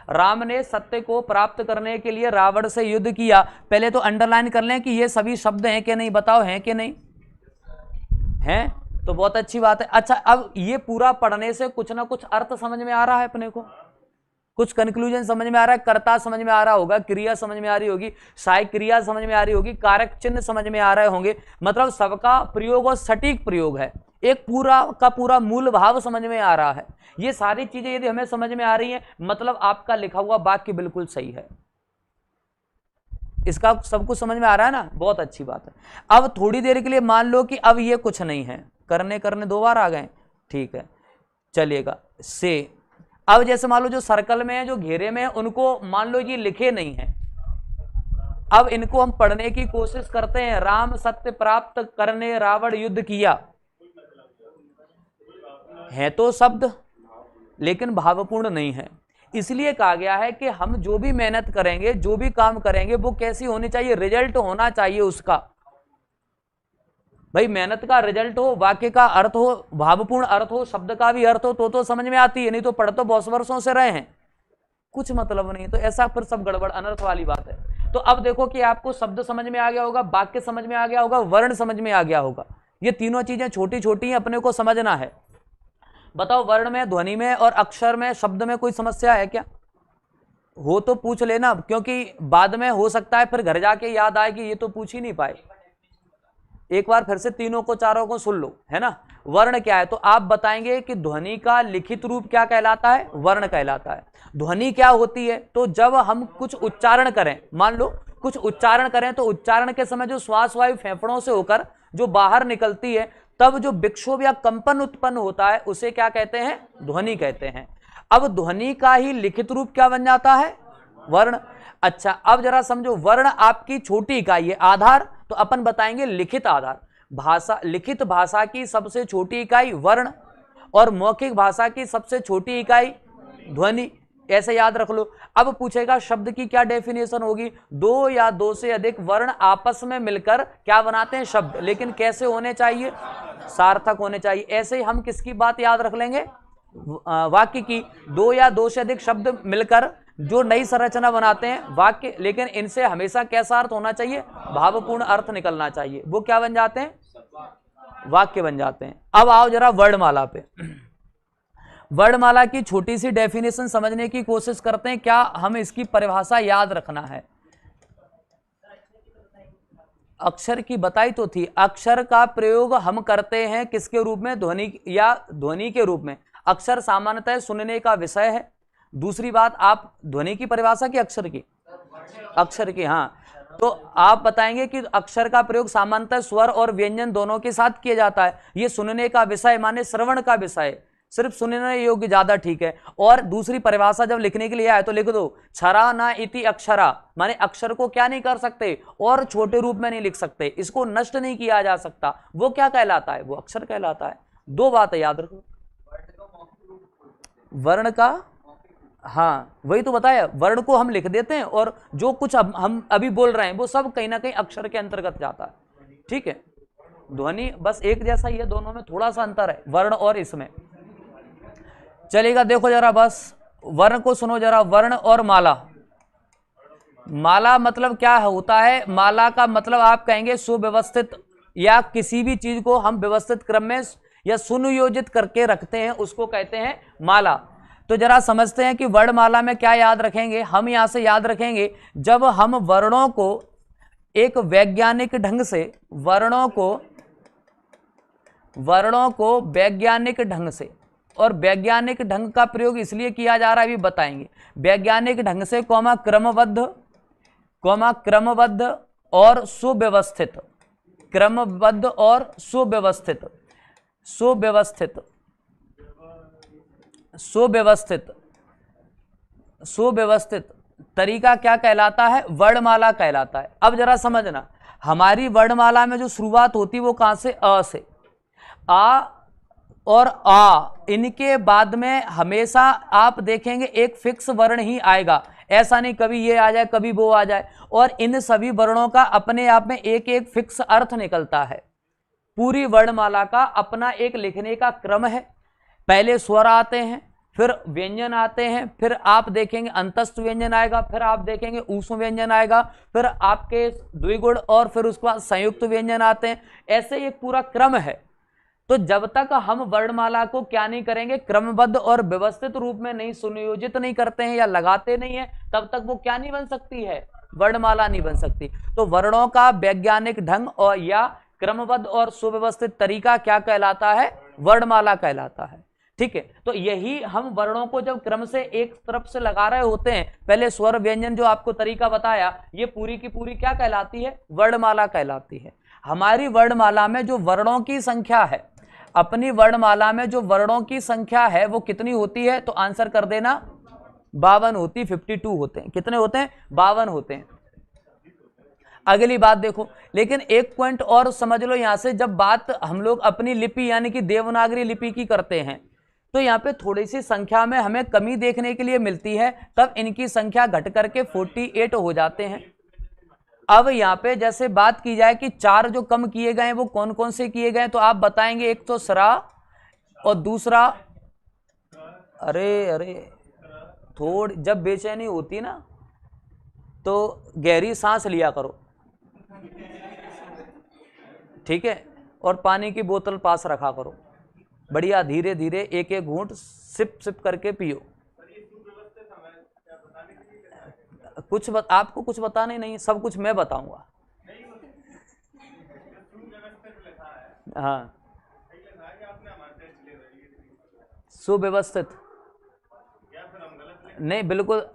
राम ने सत्य को प्राप्त करने के लिए रावण से युद्ध किया। पहले तो अंडरलाइन कर लें कि ये सभी शब्द हैं कि नहीं, बताओ हैं कि नहीं, हैं तो बहुत अच्छी बात है। अच्छा, अब ये पूरा पढ़ने से कुछ ना कुछ अर्थ समझ में आ रहा है अपने को, कुछ कंक्लूजन समझ में आ रहा है, कर्ता समझ में आ रहा होगा, क्रिया समझ में आ रही होगी, सहायक क्रिया समझ में आ रही होगी, कारक चिन्ह समझ में आ रहे होंगे। मतलब सबका प्रयोग और सटीक प्रयोग है, एक पूरा का पूरा मूल भाव समझ में आ रहा है। ये सारी चीजें यदि हमें समझ में आ रही हैं, मतलब आपका लिखा हुआ वाक्य बिल्कुल सही है। इसका सब कुछ समझ में आ रहा है ना, बहुत अच्छी बात है। अब थोड़ी देर के लिए मान लो कि अब ये कुछ नहीं है, करने दो बार आ गए, ठीक है चलिएगा। से अब जैसे मान लो जो सर्कल में है, जो घेरे में है, उनको मान लो ये लिखे नहीं है। अब इनको हम पढ़ने की कोशिश करते हैं। राम सत्य प्राप्त करने रावण युद्ध किया, है तो शब्द लेकिन भावपूर्ण नहीं है। इसलिए कहा गया है कि हम जो भी मेहनत करेंगे, जो भी काम करेंगे, वो कैसी होनी चाहिए, रिजल्ट होना चाहिए उसका। भाई मेहनत का रिजल्ट हो, वाक्य का अर्थ हो, भावपूर्ण अर्थ हो, शब्द का भी अर्थ हो, तो समझ में आती है। नहीं तो पढ़ तो बहुत वर्षों से रहे हैं, कुछ मतलब नहीं, तो ऐसा फिर सब गड़बड़ अनर्थ वाली बात है। तो अब देखो कि आपको शब्द समझ में आ गया होगा, वाक्य समझ में आ गया होगा, वर्ण समझ में आ गया होगा। ये तीनों चीजें छोटी छोटी हैं, अपने को समझना है। बताओ वर्ण में, ध्वनि में और अक्षर में, शब्द में कोई समस्या है क्या? हो तो पूछ लेना, क्योंकि बाद में हो सकता है फिर घर जाके याद आए कि ये तो पूछ ही नहीं पाए। एक बार फिर से तीनों को चारों को सुन लो, है ना। वर्ण क्या है, तो आप बताएंगे कि ध्वनि का लिखित रूप क्या कहलाता है, वर्ण कहलाता है। ध्वनि क्या होती है, तो जब हम कुछ उच्चारण करें, मान लो कुछ उच्चारण करें, तो उच्चारण के समय जो श्वास वायु फेफड़ों से होकर जो बाहर निकलती है, तब जो विक्षोभ या कंपन उत्पन्न होता है, उसे क्या कहते हैं, ध्वनि कहते हैं। अब ध्वनि का ही लिखित रूप क्या बन जाता है, वर्ण। अच्छा अब जरा समझो, वर्ण आपकी छोटी इकाई है, आधार तो अपन बताएंगे लिखित आधार। भाषा, लिखित भाषा की सबसे छोटी इकाई वर्ण और मौखिक भाषा की सबसे छोटी इकाई ध्वनि, ऐसे याद रख लो। अब पूछेगा शब्द की क्या डेफिनेशन होगी, दो या दो से अधिक वर्ण आपस में मिलकर क्या बनाते हैं, शब्द। लेकिन कैसे होने चाहिए, सार्थक होने चाहिए। ऐसे ही हम किसकी बात याद रख लेंगे, वाक्य की। दो या दो से अधिक शब्द मिलकर जो नई संरचना बनाते हैं वाक्य, लेकिन इनसे हमेशा कैसा अर्थ होना चाहिए, भावपूर्ण अर्थ निकलना चाहिए। वो क्या बन जाते हैं, वाक्य बन जाते हैं। अब आओ जरा वर्णमाला पे। वर्णमाला की छोटी सी डेफिनेशन समझने की कोशिश करते हैं। क्या हम इसकी परिभाषा याद रखना है, अक्षर की बताई तो थी। अक्षर का प्रयोग हम करते हैं किसके रूप में? ध्वनि या ध्वनि के रूप में। अक्षर सामान्यतः सुनने का विषय है। दूसरी बात, आप ध्वनि की परिभाषा की अक्षर की? अक्षर की, हाँ। तो आप बताएंगे कि अक्षर का प्रयोग सामान्यतः स्वर और व्यंजन दोनों के साथ किया जाता है। ये सुनने का विषय माने श्रवण का विषय, सिर्फ सुनने योग्य ज्यादा ठीक है। और दूसरी परिभाषा जब लिखने के लिए आए तो लिख दो क्षरा न इति अक्षरा, माने अक्षर को क्या नहीं कर सकते? और छोटे रूप में नहीं लिख सकते, इसको नष्ट नहीं किया जा सकता। वो क्या कहलाता है? वो अक्षर कहलाता है। दो बातें याद रखो। वर्ण का, हाँ वही तो बताया, वर्ण को हम लिख देते हैं और जो कुछ हम अभी बोल रहे हैं वो सब कहीं ना कहीं अक्षर के अंतर्गत जाता है। ठीक है, ध्वनि बस एक जैसा ही है, दोनों में थोड़ा सा अंतर है वर्ण और इसमें। चलेगा, देखो जरा बस वर्ण को सुनो जरा। वर्ण और माला। माला मतलब क्या होता है? माला का मतलब आप कहेंगे सुव्यवस्थित, या किसी भी चीज को हम व्यवस्थित क्रम में या सुनियोजित करके रखते हैं, उसको कहते हैं माला। तो जरा समझते हैं कि वर्णमाला में क्या याद रखेंगे हम। यहां से याद रखेंगे जब हम वर्णों को एक वैज्ञानिक ढंग से, वर्णों को वैज्ञानिक ढंग से, और वैज्ञानिक ढंग का प्रयोग इसलिए किया जा रहा है, अभी बताएंगे। वैज्ञानिक ढंग से क्रमबद्ध और सुव्यवस्थित, क्रमबद्ध और सुव्यवस्थित तरीका क्या कहलाता है? वर्णमाला कहलाता है। अब जरा समझना, हमारी वर्णमाला में जो शुरुआत होती है वो कहां से? अ से। आ और आ, इनके बाद में हमेशा आप देखेंगे एक फिक्स वर्ण ही आएगा। ऐसा नहीं कभी ये आ जाए कभी वो आ जाए। और इन सभी वर्णों का अपने आप में एक एक फिक्स अर्थ निकलता है। पूरी वर्णमाला का अपना एक लिखने का क्रम है। पहले स्वर आते हैं, फिर व्यंजन आते हैं, फिर आप देखेंगे अंतस्थ व्यंजन आएगा, फिर आप देखेंगे ऊष्म व्यंजन आएगा, फिर आपके द्विगुण, और फिर उसके बाद संयुक्त व्यंजन आते हैं। ऐसे एक पूरा क्रम है। तो जब तक हम वर्णमाला को क्या नहीं करेंगे? क्रमबद्ध और व्यवस्थित रूप में नहीं सुनियोजित नहीं करते हैं या लगाते नहीं है, तब तक वो क्या नहीं बन सकती है? वर्णमाला नहीं बन सकती। तो वर्णों का वैज्ञानिक ढंग और या क्रमबद्ध और सुव्यवस्थित तरीका क्या कहलाता है? वर्णमाला कहलाता है। ठीक है, तो यही हम वर्णों को जब क्रम से एक तरफ से लगा रहे होते हैं, पहले स्वर व्यंजन जो आपको तरीका बताया, ये पूरी की पूरी क्या कहलाती है? वर्णमाला कहलाती है। हमारी वर्णमाला में जो वर्णों की संख्या है, अपनी वर्णमाला में जो वर्णों की संख्या है वो कितनी होती है? तो आंसर कर देना, 52 होती, 52 होते हैं। कितने होते हैं? 52 होते हैं। अगली बात देखो, लेकिन एक पॉइंट और समझ लो यहां से, जब बात हम लोग अपनी लिपि यानी कि देवनागरी लिपि की करते हैं तो यहाँ पे थोड़ी सी संख्या में हमें कमी देखने के लिए मिलती है, तब इनकी संख्या घट करके 48 हो जाते हैं। अब यहाँ पे जैसे बात की जाए कि 4 जो कम किए गए वो कौन कौन से किए गए, तो आप बताएंगे एक तो सरा और दूसरा, अरे थोड़ी जब बेचैनी होती ना तो गहरी सांस लिया करो, ठीक है, और पानी की बोतल पास रखा करो, बढ़िया धीरे धीरे एक एक घूंट सिप सिप करके पियो। आपको कुछ बताने नहीं, सब कुछ मैं बताऊंगा। हाँ, सुव्यवस्थित नहीं, बिल्कुल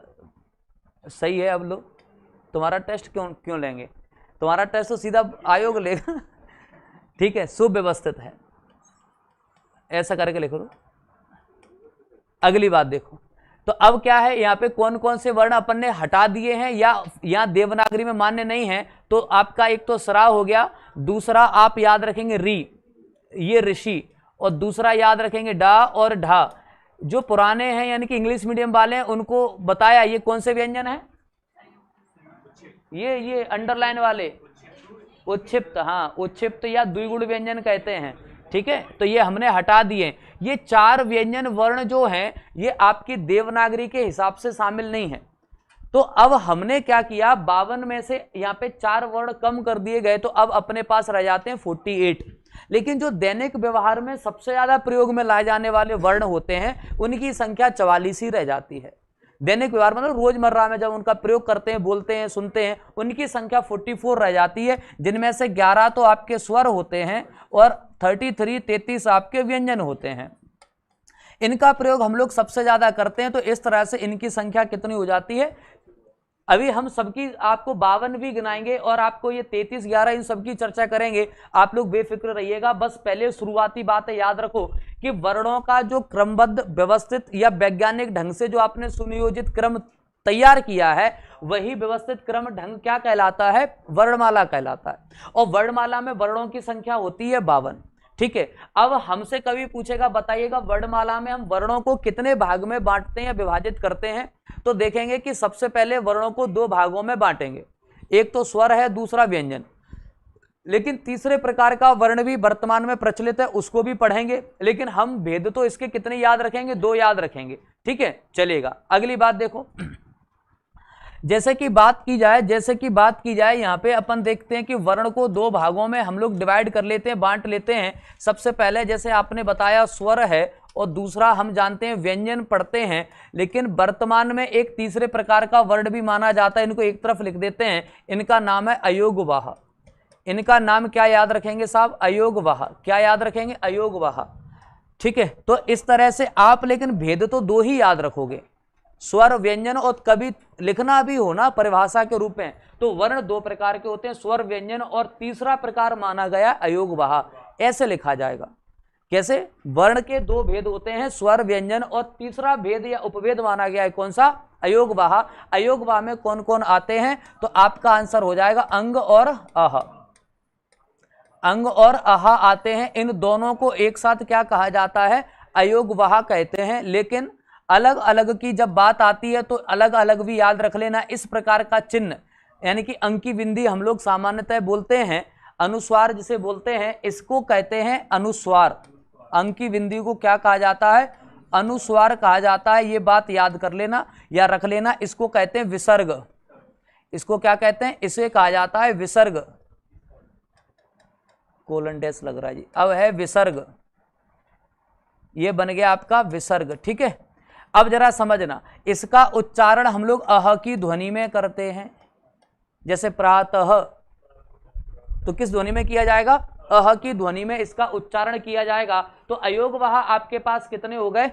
सही है। अब लो, तुम्हारा टेस्ट क्यों लेंगे? तुम्हारा टेस्ट तो सीधा आयोग लेगा। ठीक है, सुव्यवस्थित है, ऐसा करके लिखो। अगली बात देखो, तो अब क्या है, यहाँ पे कौन कौन से वर्ण अपन ने हटा दिए हैं या यहाँ देवनागरी में मान्य नहीं है। तो आपका एक तो सरा हो गया, दूसरा आप याद रखेंगे री, ये ऋषि, और दूसरा याद रखेंगे डा और ढा। जो पुराने हैं यानी कि इंग्लिश मीडियम वाले हैं उनको बताया ये कौन से व्यंजन है, ये अंडरलाइन वाले उच्छिप्त, हाँ उच्छिप्त या द्विगुण व्यंजन कहते हैं। ठीक है, तो ये हमने हटा दिए। ये 4 व्यंजन वर्ण जो हैं ये आपकी देवनागरी के हिसाब से शामिल नहीं है। तो अब हमने क्या किया, 52 में से यहाँ पे 4 वर्ण कम कर दिए गए, तो अब अपने पास रह जाते हैं 48। लेकिन जो दैनिक व्यवहार में सबसे ज्यादा प्रयोग में लाए जाने वाले वर्ण होते हैं उनकी संख्या 44 ही रह जाती है। दैनिक व्यवहार मतलब रोजमर्रा में जब उनका प्रयोग करते हैं, बोलते हैं, सुनते हैं, उनकी संख्या 44 रह जाती है, जिनमें से 11 तो आपके स्वर होते हैं और 33 आपके व्यंजन होते हैं। इनका प्रयोग हम लोग सबसे ज्यादा करते हैं। तो इस तरह से इनकी संख्या कितनी हो जाती है, अभी हम सबकी आपको 52 भी गिनाएंगे और आपको ये 33, 11 इन सबकी चर्चा करेंगे। आप लोग बेफिक्र रहिएगा। बस पहले शुरुआती बातें याद रखो कि वर्णों का जो क्रमबद्ध, व्यवस्थित या वैज्ञानिक ढंग से जो आपने सुनियोजित क्रम तैयार किया है, वही व्यवस्थित क्रम ढंग क्या कहलाता है, वर्णमाला कहलाता है। और वर्णमाला में वर्णों की संख्या होती है 52। ठीक है, अब हमसे कभी पूछेगा बताइएगा वर्णमाला में हम वर्णों को कितने भाग में बांटते हैं या विभाजित करते हैं, तो देखेंगे कि सबसे पहले वर्णों को 2 भागों में बांटेंगे, एक तो स्वर है, दूसरा व्यंजन। लेकिन तीसरे प्रकार का वर्ण भी वर्तमान में प्रचलित है, उसको भी पढ़ेंगे, लेकिन हम भेद तो इसके कितने याद रखेंगे, 2 याद रखेंगे। ठीक है, चलेगा। अगली बात देखो, जैसे कि बात की जाए यहाँ पे अपन देखते हैं कि वर्ण को 2 भागों में हम लोग डिवाइड कर लेते हैं, बांट लेते हैं। सबसे पहले जैसे आपने बताया स्वर है और दूसरा हम जानते हैं व्यंजन पढ़ते हैं, लेकिन वर्तमान में एक तीसरे प्रकार का वर्ण भी माना जाता है, इनको एक तरफ लिख देते हैं। इनका नाम है अयोगवाह। इनका नाम क्या याद रखेंगे साहब, अयोगवाह। क्या याद रखेंगे, अयोगवाह। ठीक है, तो इस तरह से आप लेकिन भेद तो 2 ही याद रखोगे, स्वर व्यंजन। और कभी लिखना भी हो ना परिभाषा के रूप में, तो वर्ण 2 प्रकार के होते हैं, स्वर व्यंजन, और तीसरा प्रकार माना गया अयोगवाह। ऐसे लिखा जाएगा। कैसे, वर्ण के 2 भेद होते हैं, स्वर व्यंजन, और तीसरा भेद या उपभेद माना गया है कौन सा, अयोगवाह। अयोगवाह में कौन कौन आते हैं, तो आपका आंसर हो जाएगा अंग और अह। अंग और अह आते हैं। इन दोनों को एक साथ क्या कहा जाता है, अयोगवाह कहते हैं। लेकिन अलग अलग की जब बात आती है तो अलग अलग भी याद रख लेना। इस प्रकार का चिन्ह यानी कि अंकी बिंदी हम लोग सामान्यतः बोलते हैं, अनुस्वार जिसे बोलते हैं, इसको कहते हैं अनुस्वार। अंकी बिंदी को क्या कहा जाता है, अनुस्वार कहा जाता है। ये बात याद कर लेना या रख लेना। इसको कहते हैं विसर्ग। इसको क्या कहते हैं, इसे कहा जाता है विसर्ग। कोलन डैश लग रहा है जी, अब है विसर्ग। ये बन गया आपका विसर्ग। ठीक है, अब जरा समझना, इसका उच्चारण हम लोग अह की ध्वनि में करते हैं। जैसे प्रातः, तो किस ध्वनि में किया जाएगा, अह की ध्वनि में इसका उच्चारण किया जाएगा। तो अयोगवाह आपके पास कितने हो गए,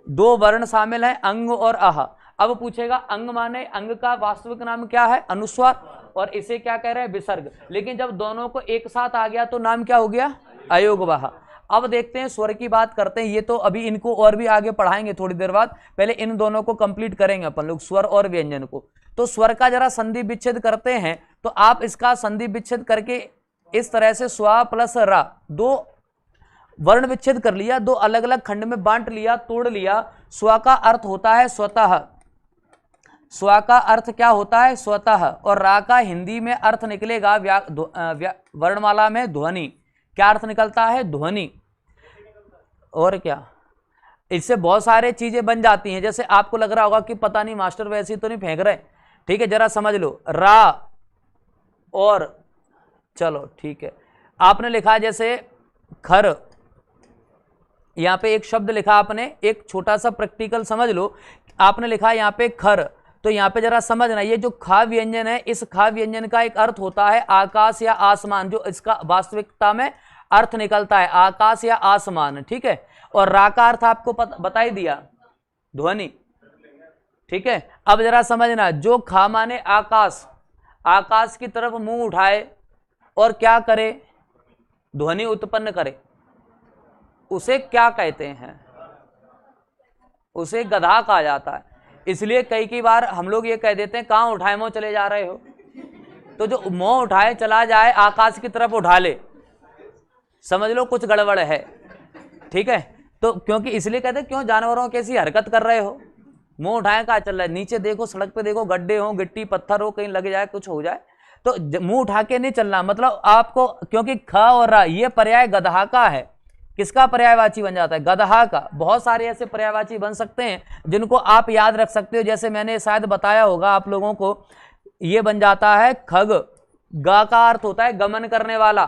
2 वर्ण शामिल हैं, अंग और अह। अब पूछेगा अंग माने, अंग का वास्तविक नाम क्या है, अनुस्वार, और इसे क्या कह रहे हैं, विसर्ग। लेकिन जब दोनों को एक साथ आ गया तो नाम क्या हो गया, अयोगवाह। अब देखते हैं स्वर की बात करते हैं। ये तो अभी इनको और भी आगे पढ़ाएंगे थोड़ी देर बाद, पहले इन दोनों को कंप्लीट करेंगे अपन लोग, स्वर और व्यंजन को। तो स्वर का जरा संधि विच्छेद करते हैं, तो आप इसका संधि विच्छेद करके इस तरह से स्वा प्लस रा, 2 वर्ण विच्छेद कर लिया, 2 अलग अलग खंड में बांट लिया, तोड़ लिया। स्व का अर्थ होता है स्वतः, स्व का अर्थ क्या होता है, स्वतः। और रा का हिंदी में अर्थ निकलेगा वर्णमाला में ध्वनि। क्या अर्थ निकलता है, ध्वनि। और क्या, इससे बहुत सारे चीजें बन जाती हैं। जैसे आपको लग रहा होगा कि पता नहीं मास्टर वैसे तो नहीं फेंक रहे, ठीक है, जरा समझ लो, रा और, चलो ठीक है, आपने लिखा जैसे खर, यहां पे एक शब्द लिखा आपने, एक छोटा सा प्रैक्टिकल समझ लो। आपने लिखा यहां पे खर, तो यहां पे जरा समझना, ये जो खा व्यंजन है, इस खा व्यंजन का एक अर्थ होता है आकाश या आसमान, जो इसका वास्तविकता में अर्थ निकलता है आकाश या आसमान। ठीक है, और रा का अर्थ आपको बता ही दिया, ध्वनि। ठीक है, अब जरा समझना, जो खा माने आकाश, आकाश की तरफ मुंह उठाए और क्या करे, ध्वनि उत्पन्न करे, उसे क्या कहते हैं, उसे गधा कहा जाता है। इसलिए कई बार हम लोग ये कह देते हैं कहां उठाए मुंह चले जा रहे हो, तो जो मुंह उठाए चला जाए आकाश की तरफ उठा ले, समझ लो कुछ गड़बड़ है। ठीक है, तो क्योंकि इसलिए कहते हैं क्यों जानवरों कैसी हरकत कर रहे हो, मुंह उठाए कहा चल रहा है, नीचे देखो, सड़क पे देखो, गड्ढे हो, गिट्टी पत्थर हो, कहीं लग जाए, कुछ हो जाए, तो मुंह उठा के नहीं चलना। मतलब आपको, क्योंकि ख और रा ये पर्याय गधा का है, किसका पर्यायवाची बन जाता है, गधा का। बहुत सारे ऐसे पर्यायवाची बन सकते हैं जिनको आप याद रख सकते हो। जैसे मैंने शायद बताया होगा आप लोगों को, ये बन जाता है खग, गा का अर्थ होता है गमन करने वाला,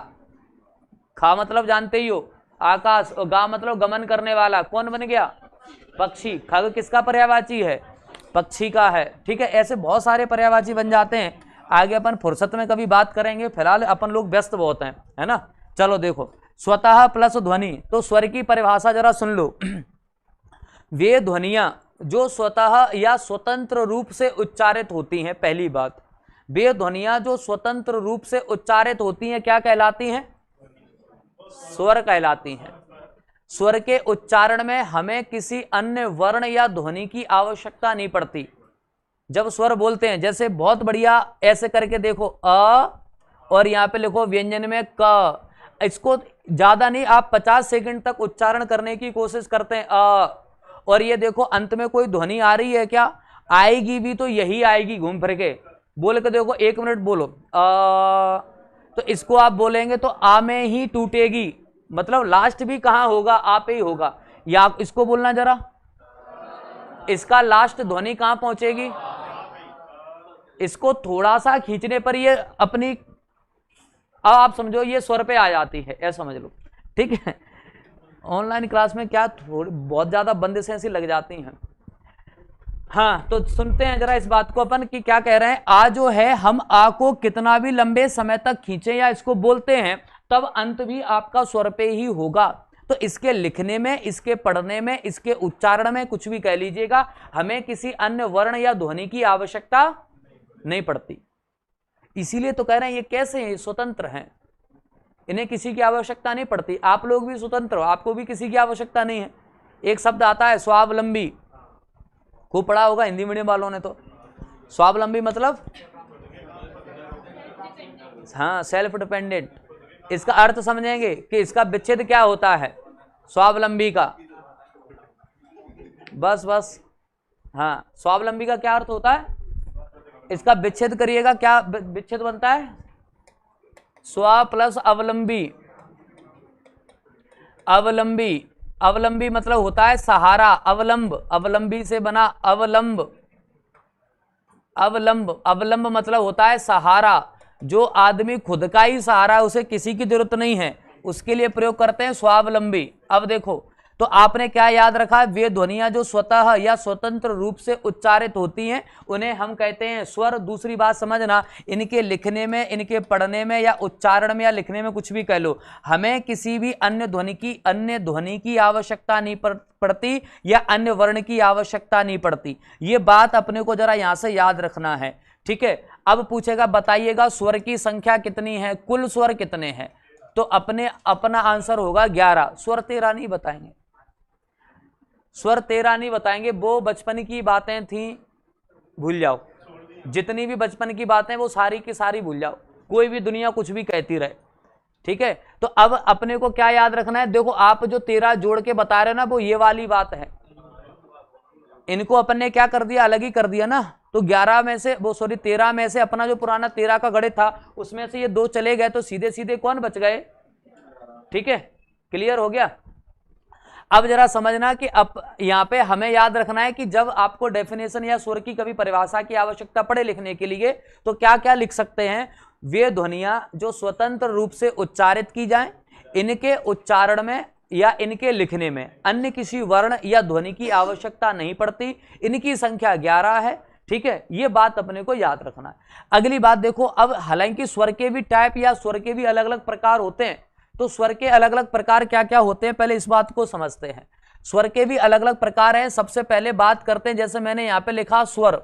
खा मतलब जानते ही हो आकाश, और गा मतलब गमन करने वाला, कौन बन गया, पक्षी। खग किसका पर्यायवाची है, पक्षी का है, ठीक है। ऐसे बहुत सारे पर्यायवाची बन जाते हैं, आगे अपन फुर्सत में कभी बात करेंगे, फिलहाल अपन लोग व्यस्त बहुत हैं, है ना। चलो देखो, स्वतः प्लस ध्वनि, तो स्वर की परिभाषा जरा सुन लो। वे ध्वनियां जो स्वतः या स्वतंत्र रूप से उच्चारित होती हैं, पहली बात, वे ध्वनियां जो स्वतंत्र रूप से उच्चारित होती हैं क्या कहलाती हैं? स्वर कहलाती हैं। स्वर के उच्चारण में हमें किसी अन्य वर्ण या ध्वनि की आवश्यकता नहीं पड़ती। जब स्वर बोलते हैं, जैसे बहुत बढ़िया ऐसे करके देखो, अ और यहां पे लिखो व्यंजन में क, इसको ज्यादा नहीं, आप 50 सेकंड तक उच्चारण करने की कोशिश करते हैं अ, और ये देखो अंत में कोई ध्वनि आ रही है क्या? आएगी भी तो यही आएगी घूम फिर के। बोल के देखो, 1 मिनट बोलो तो इसको आप बोलेंगे तो आ में ही टूटेगी, मतलब लास्ट भी कहां होगा? आ पे ही होगा। या इसको बोलना जरा, इसका लास्ट ध्वनि कहां पहुंचेगी? इसको थोड़ा सा खींचने पर ये अपनी, अब आप समझो ये स्वर पे आ जाती है, ऐसा समझ लो, ठीक है। ऑनलाइन क्लास में क्या थोड़ी बहुत ज्यादा बंदिशें ऐसी लग जाती हैं। हाँ, तो सुनते हैं जरा इस बात को अपन कि क्या कह रहे हैं। आ जो है, हम आ को कितना भी लंबे समय तक खींचे या इसको बोलते हैं, तब अंत भी आपका स्वर पे ही होगा। तो इसके लिखने में, इसके पढ़ने में, इसके उच्चारण में, कुछ भी कह लीजिएगा, हमें किसी अन्य वर्ण या ध्वनि की आवश्यकता नहीं पड़ती। इसीलिए तो कह रहे हैं ये कैसे हैं? स्वतंत्र हैं, इन्हें किसी की आवश्यकता नहीं पड़ती। आप लोग भी स्वतंत्र हो, आपको भी किसी की आवश्यकता नहीं है। एक शब्द आता है स्वावलंबी, खूब पढ़ा होगा हिंदी मीडियम वालों ने तो। स्वावलंबी मतलब, हाँ, सेल्फ डिपेंडेंट। इसका अर्थ समझेंगे कि इसका विच्छेद क्या होता है स्वावलंबी का। बस हाँ, स्वावलंबी का क्या अर्थ होता है? इसका विच्छेद करिएगा, क्या विच्छेद बनता है? स्व प्लस अवलंबी। अवलंबी, अवलंबी मतलब होता है सहारा। अवलंब, अवलंबी से बना अवलंब। अवलंब, अवलंब मतलब होता है सहारा। जो आदमी खुद का ही सहारा है, उसे किसी की जरूरत नहीं है, उसके लिए प्रयोग करते हैं स्वावलंबी। अब देखो, तो आपने क्या याद रखा? वे ध्वनियां जो स्वतः या स्वतंत्र रूप से उच्चारित होती हैं, उन्हें हम कहते हैं स्वर। दूसरी बात समझना, इनके लिखने में, इनके पढ़ने में या उच्चारण में या लिखने में, कुछ भी कह लो, हमें किसी भी अन्य ध्वनि की आवश्यकता नहीं पड़ती या अन्य वर्ण की आवश्यकता नहीं पड़ती। ये बात अपने को जरा यहां से याद रखना है, ठीक है। अब पूछेगा, बताइएगा स्वर की संख्या कितनी है, कुल स्वर कितने हैं? तो अपना आंसर होगा 11। स्वर 13 नहीं बताएंगे, स्वर 13 नहीं बताएंगे। वो बचपन की बातें थी, भूल जाओ। जितनी भी बचपन की बातें वो सारी की सारी भूल जाओ, कोई भी दुनिया कुछ भी कहती रहे, ठीक है। तो अब अपने को क्या याद रखना है? देखो, आप जो 13 जोड़ के बता रहे हो ना, वो ये वाली बात है। इनको अपन ने क्या कर दिया? अलग ही कर दिया ना। तो 11 में से, वो सॉरी 13 में से अपना जो पुराना 13 का गणित था, उसमें से ये 2 चले गए, तो सीधे सीधे कौन बच गए? ठीक है, क्लियर हो गया। अब जरा समझना कि अब यहां पे हमें याद रखना है कि जब आपको डेफिनेशन या स्वर की कभी परिभाषा की आवश्यकता पड़े लिखने के लिए, तो क्या क्या लिख सकते हैं? वे ध्वनियां जो स्वतंत्र रूप से उच्चारित की जाएं, इनके उच्चारण में या इनके लिखने में अन्य किसी वर्ण या ध्वनि की आवश्यकता नहीं पड़ती। इनकी संख्या 11 है, ठीक है। ये बात अपने को याद रखना है। अगली बात देखो, अब हालांकि स्वर के भी टाइप या स्वर के भी अलग अलग प्रकार होते हैं, तो स्वर के अलग अलग प्रकार क्या क्या होते हैं, पहले इस बात को समझते हैं। स्वर के भी अलग अलग प्रकार हैं। सबसे पहले बात करते हैं, जैसे मैंने यहां पे लिखा स्वर।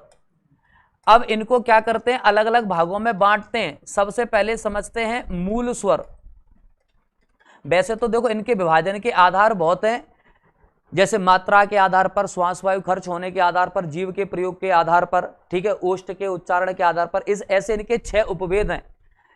अब इनको क्या करते हैं? अलग अलग भागों में बांटते हैं। सबसे पहले समझते हैं मूल स्वर। वैसे तो देखो, इनके विभाजन के आधार बहुत हैं, जैसे मात्रा के आधार पर, श्वास वायु खर्च होने के आधार पर, जीव के प्रयोग के आधार पर, ठीक है, ओष्ठ के उच्चारण के आधार पर, इस ऐसे इनके 6 उपभेद हैं।